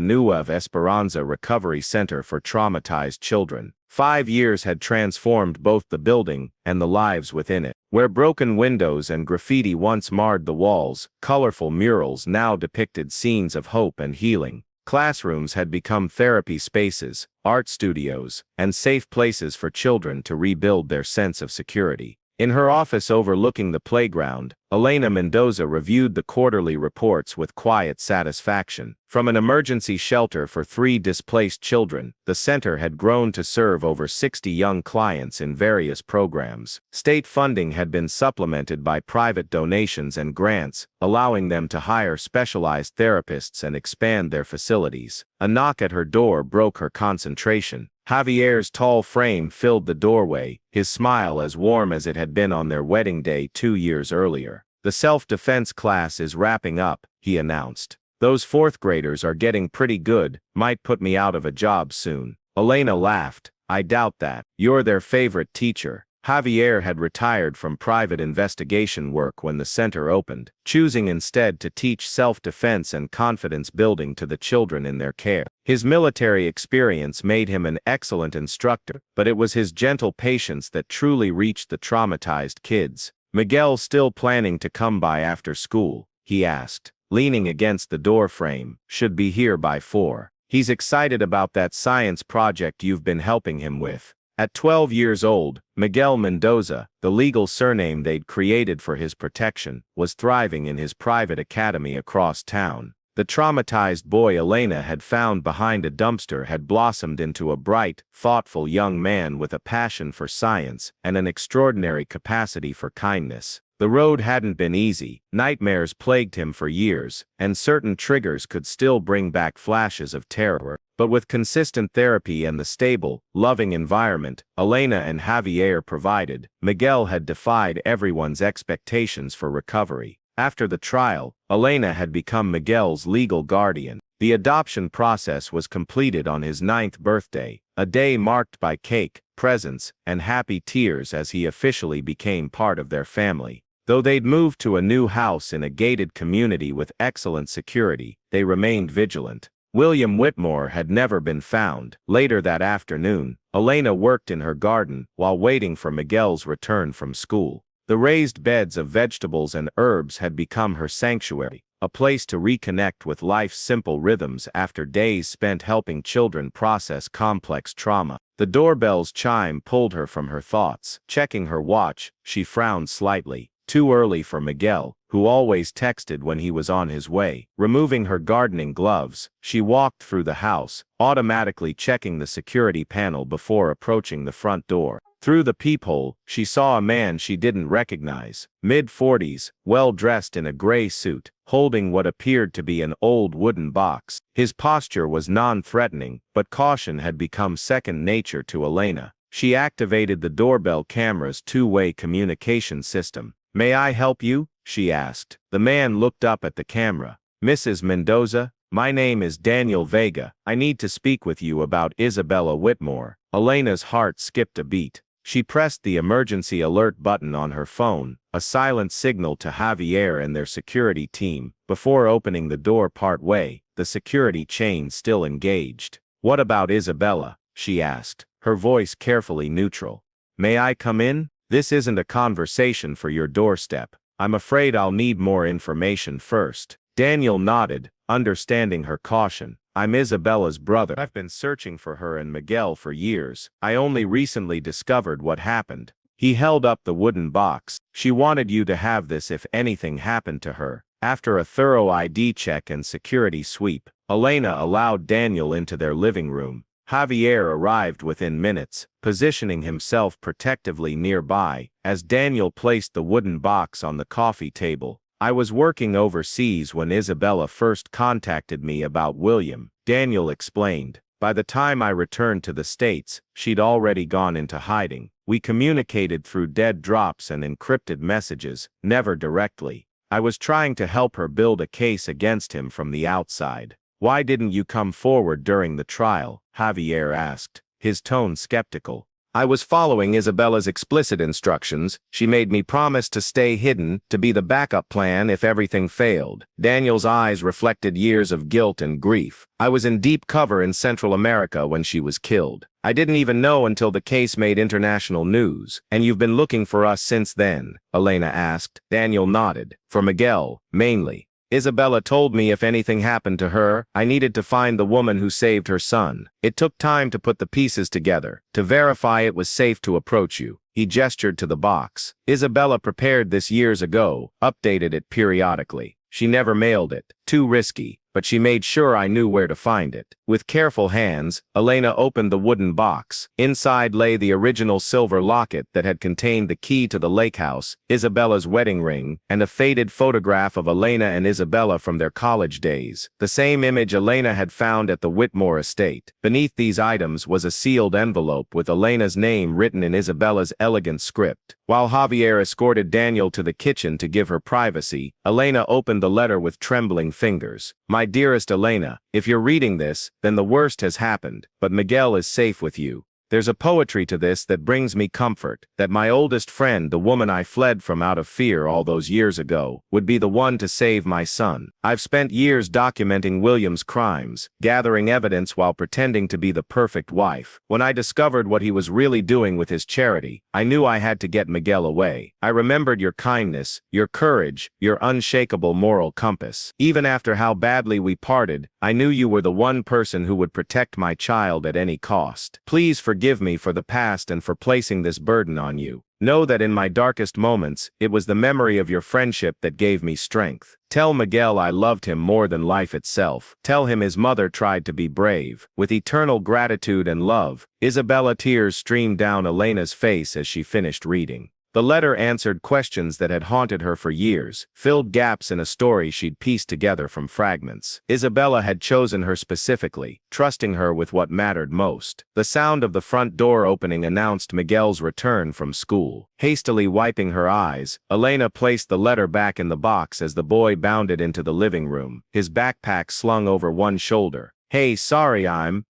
Nueva Esperanza Recovery Center for traumatized children. 5 years had transformed both the building and the lives within it. Where broken windows and graffiti once marred the walls, colorful murals now depicted scenes of hope and healing. Classrooms had become therapy spaces, art studios, and safe places for children to rebuild their sense of security. In her office overlooking the playground, Elena Mendoza reviewed the quarterly reports with quiet satisfaction. From an emergency shelter for 3 displaced children, the center had grown to serve over 60 young clients in various programs. State funding had been supplemented by private donations and grants, allowing them to hire specialized therapists and expand their facilities. A knock at her door broke her concentration. Javier's tall frame filled the doorway, his smile as warm as it had been on their wedding day 2 years earlier. The self-defense class is wrapping up, he announced. Those 4th graders are getting pretty good, might put me out of a job soon. Elena laughed. I doubt that. You're their favorite teacher. Javier had retired from private investigation work when the center opened, choosing instead to teach self-defense and confidence building to the children in their care. His military experience made him an excellent instructor, but it was his gentle patience that truly reached the traumatized kids. Miguel still planning to come by after school? He asked, leaning against the door frame. Should be here by 4. He's excited about that science project you've been helping him with. At 12 years old, Miguel Mendoza, the legal surname they'd created for his protection, was thriving in his private academy across town. The traumatized boy Elena had found behind a dumpster had blossomed into a bright, thoughtful young man with a passion for science and an extraordinary capacity for kindness. The road hadn't been easy, nightmares plagued him for years, and certain triggers could still bring back flashes of terror. But with consistent therapy and the stable, loving environment Elena and Javier provided, Miguel had defied everyone's expectations for recovery. After the trial, Elena had become Miguel's legal guardian. The adoption process was completed on his 9th birthday, a day marked by cake, presents, and happy tears as he officially became part of their family. Though they'd moved to a new house in a gated community with excellent security, they remained vigilant. William Whitmore had never been found. Later that afternoon, Elena worked in her garden while waiting for Miguel's return from school. The raised beds of vegetables and herbs had become her sanctuary, a place to reconnect with life's simple rhythms after days spent helping children process complex trauma. The doorbell's chime pulled her from her thoughts. Checking her watch, she frowned slightly. Too early for Miguel, who always texted when he was on his way. Removing her gardening gloves, she walked through the house, automatically checking the security panel before approaching the front door. Through the peephole, she saw a man she didn't recognize, mid-40s, well-dressed in a gray suit, holding what appeared to be an old wooden box. His posture was non-threatening, but caution had become second nature to Elena. She activated the doorbell camera's two-way communication system. "May I help you?" she asked. The man looked up at the camera. "Mrs. Mendoza, my name is Daniel Vega. I need to speak with you about Isabella Whitmore." Elena's heart skipped a beat. She pressed the emergency alert button on her phone, a silent signal to Javier and their security team, before opening the door part way, the security chain still engaged. "What about Isabella?" she asked, her voice carefully neutral. "May I come in? This isn't a conversation for your doorstep. I'm afraid I'll need more information first." Daniel nodded, understanding her caution. "I'm Isabella's brother. I've been searching for her and Miguel for years. I only recently discovered what happened." He held up the wooden box. "She wanted you to have this if anything happened to her." After a thorough ID check and security sweep, Elena allowed Daniel into their living room. Javier arrived within minutes, positioning himself protectively nearby, as Daniel placed the wooden box on the coffee table. "I was working overseas when Isabella first contacted me about William," Daniel explained. "By the time I returned to the States, she'd already gone into hiding. We communicated through dead drops and encrypted messages, never directly. I was trying to help her build a case against him from the outside." "Why didn't you come forward during the trial?" Javier asked, his tone skeptical. "I was following Isabella's explicit instructions. She made me promise to stay hidden, to be the backup plan if everything failed." Daniel's eyes reflected years of guilt and grief. "I was in deep cover in Central America when she was killed. I didn't even know until the case made international news." "And you've been looking for us since then?" Elena asked. Daniel nodded. "For Miguel, mainly. Isabella told me if anything happened to her, I needed to find the woman who saved her son. It took time to put the pieces together, to verify it was safe to approach you." He gestured to the box. "Isabella prepared this years ago, updated it periodically. She never mailed it. Too risky, but she made sure I knew where to find it." With careful hands, Elena opened the wooden box. Inside lay the original silver locket that had contained the key to the lake house, Isabella's wedding ring, and a faded photograph of Elena and Isabella from their college days, the same image Elena had found at the Whitmore estate. Beneath these items was a sealed envelope with Elena's name written in Isabella's elegant script. While Javier escorted Daniel to the kitchen to give her privacy, Elena opened the letter with trembling fingers. "My dearest Elena, if you're reading this, then the worst has happened, but Miguel is safe with you. There's a poetry to this that brings me comfort, that my oldest friend, the woman I fled from out of fear all those years ago, would be the one to save my son. I've spent years documenting William's crimes, gathering evidence while pretending to be the perfect wife. When I discovered what he was really doing with his charity, I knew I had to get Miguel away. I remembered your kindness, your courage, your unshakable moral compass. Even after how badly we parted, I knew you were the one person who would protect my child at any cost. Please forgive me for the past and for placing this burden on you. Know that in my darkest moments, it was the memory of your friendship that gave me strength. Tell Miguel I loved him more than life itself. Tell him his mother tried to be brave. With eternal gratitude and love, Isabella. Tears streamed down Elena's face as she finished reading. The letter answered questions that had haunted her for years, filled gaps in a story she'd pieced together from fragments. Isabella had chosen her specifically, trusting her with what mattered most. The sound of the front door opening announced Miguel's return from school. Hastily wiping her eyes, Elena placed the letter back in the box as the boy bounded into the living room, his backpack slung over one shoulder. "Hey, sorry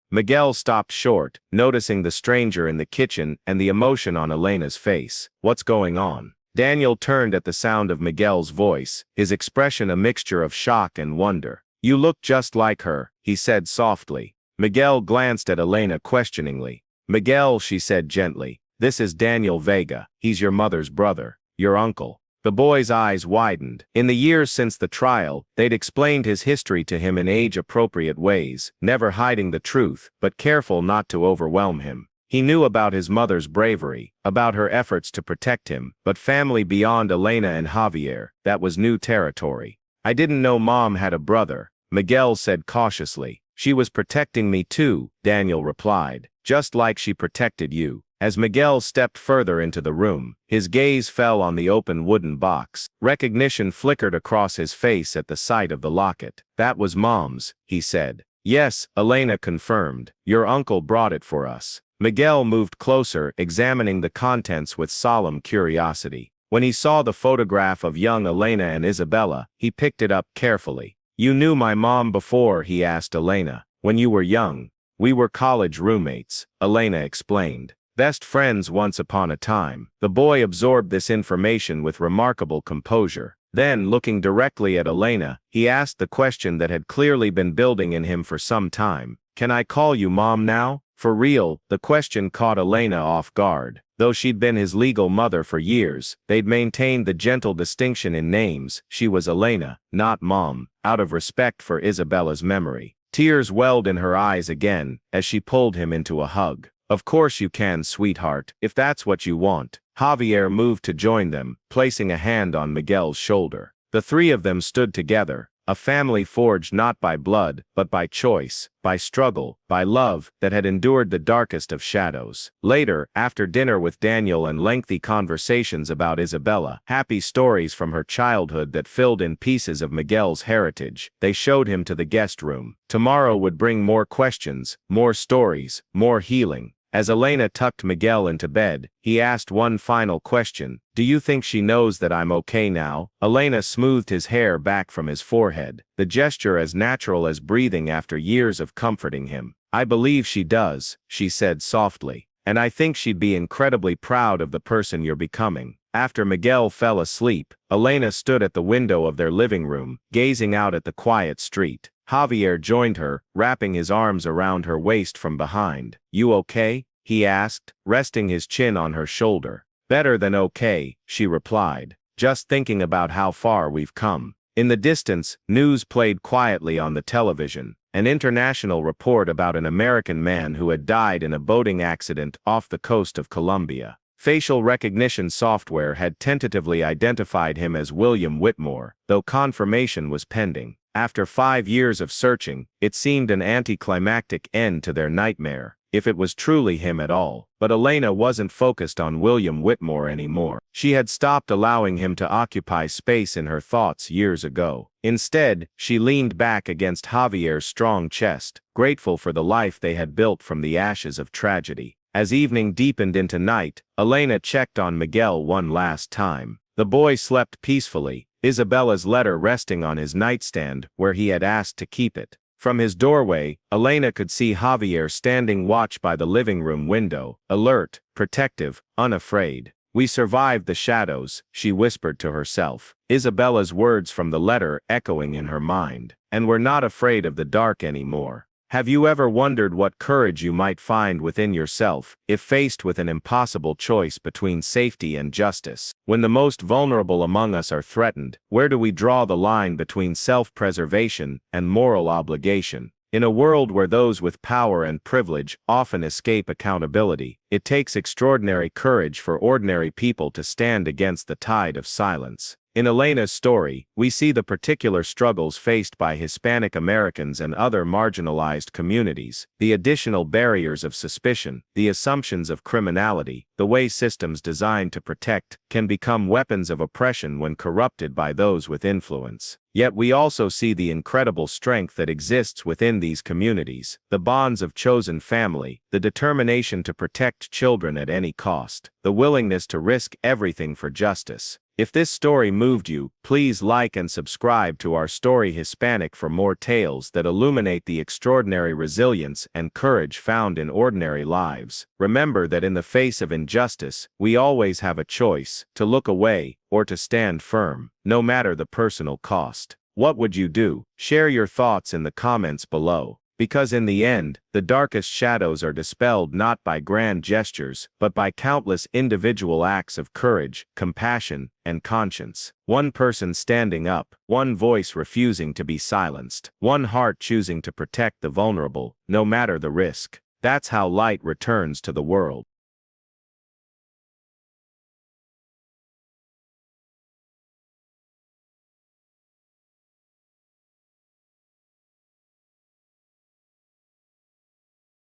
Miguel stopped short, noticing the stranger in the kitchen and the emotion on Elena's face. "What's going on?" Daniel turned at the sound of Miguel's voice, his expression a mixture of shock and wonder. "You look just like her," he said softly. Miguel glanced at Elena questioningly. "Miguel," she said gently, "this is Daniel Vega. He's your mother's brother, your uncle." The boy's eyes widened. In the years since the trial, they'd explained his history to him in age-appropriate ways, never hiding the truth, but careful not to overwhelm him. He knew about his mother's bravery, about her efforts to protect him, but family beyond Elena and Javier, that was new territory. "I didn't know Mom had a brother," Miguel said cautiously. "She was protecting me too," Daniel replied, "just like she protected you." As Miguel stepped further into the room, his gaze fell on the open wooden box. Recognition flickered across his face at the sight of the locket. "That was Mom's," he said. "Yes," Elena confirmed. "Your uncle brought it for us." Miguel moved closer, examining the contents with solemn curiosity. When he saw the photograph of young Elena and Isabella, he picked it up carefully. "You knew my mom before?" he asked Elena. "When you were young?" "We were college roommates," Elena explained. "Best friends once upon a time." The boy absorbed this information with remarkable composure. Then, looking directly at Elena, he asked the question that had clearly been building in him for some time. "Can I call you Mom now?" For real, the question caught Elena off guard. Though she'd been his legal mother for years, they'd maintained the gentle distinction in names. She was Elena, not Mom, out of respect for Isabella's memory. Tears welled in her eyes again, as she pulled him into a hug. "Of course you can, sweetheart, if that's what you want." Javier moved to join them, placing a hand on Miguel's shoulder. The three of them stood together, a family forged not by blood, but by choice, by struggle, by love that had endured the darkest of shadows. Later, after dinner with Daniel and lengthy conversations about Isabella, happy stories from her childhood that filled in pieces of Miguel's heritage, they showed him to the guest room. Tomorrow would bring more questions, more stories, more healing. As Elena tucked Miguel into bed, he asked one final question. "Do you think she knows that I'm okay now?" Elena smoothed his hair back from his forehead, the gesture as natural as breathing after years of comforting him. "I believe she does," she said softly. "And I think she'd be incredibly proud of the person you're becoming." After Miguel fell asleep, Elena stood at the window of their living room, gazing out at the quiet street. Javier joined her, wrapping his arms around her waist from behind. "You okay?" he asked, resting his chin on her shoulder. "Better than okay," she replied. "Just thinking about how far we've come." In the distance, news played quietly on the television. An international report about an American man who had died in a boating accident off the coast of Colombia. Facial recognition software had tentatively identified him as William Whitmore, though confirmation was pending. After 5 years of searching, it seemed an anticlimactic end to their nightmare, if it was truly him at all. But Elena wasn't focused on William Whitmore anymore. She had stopped allowing him to occupy space in her thoughts years ago. Instead, she leaned back against Javier's strong chest, grateful for the life they had built from the ashes of tragedy. As evening deepened into night, Elena checked on Miguel one last time. The boy slept peacefully, Isabella's letter resting on his nightstand where he had asked to keep it. From his doorway, Elena could see Javier standing watch by the living room window, alert, protective, unafraid. "We survived the shadows," she whispered to herself, Isabella's words from the letter echoing in her mind. "And we're not afraid of the dark anymore." Have you ever wondered what courage you might find within yourself if faced with an impossible choice between safety and justice? When the most vulnerable among us are threatened, where do we draw the line between self-preservation and moral obligation? In a world where those with power and privilege often escape accountability, it takes extraordinary courage for ordinary people to stand against the tide of silence. In Elena's story, we see the particular struggles faced by Hispanic Americans and other marginalized communities, the additional barriers of suspicion, the assumptions of criminality, the way systems designed to protect can become weapons of oppression when corrupted by those with influence. Yet we also see the incredible strength that exists within these communities, the bonds of chosen family, the determination to protect children at any cost, the willingness to risk everything for justice. If this story moved you, please like and subscribe to our story Hispanic for more tales that illuminate the extraordinary resilience and courage found in ordinary lives. Remember that in the face of injustice, we always have a choice, to look away or to stand firm, no matter the personal cost. What would you do? Share your thoughts in the comments below. Because in the end, the darkest shadows are dispelled not by grand gestures, but by countless individual acts of courage, compassion, and conscience. One person standing up, one voice refusing to be silenced, one heart choosing to protect the vulnerable, no matter the risk. That's how light returns to the world.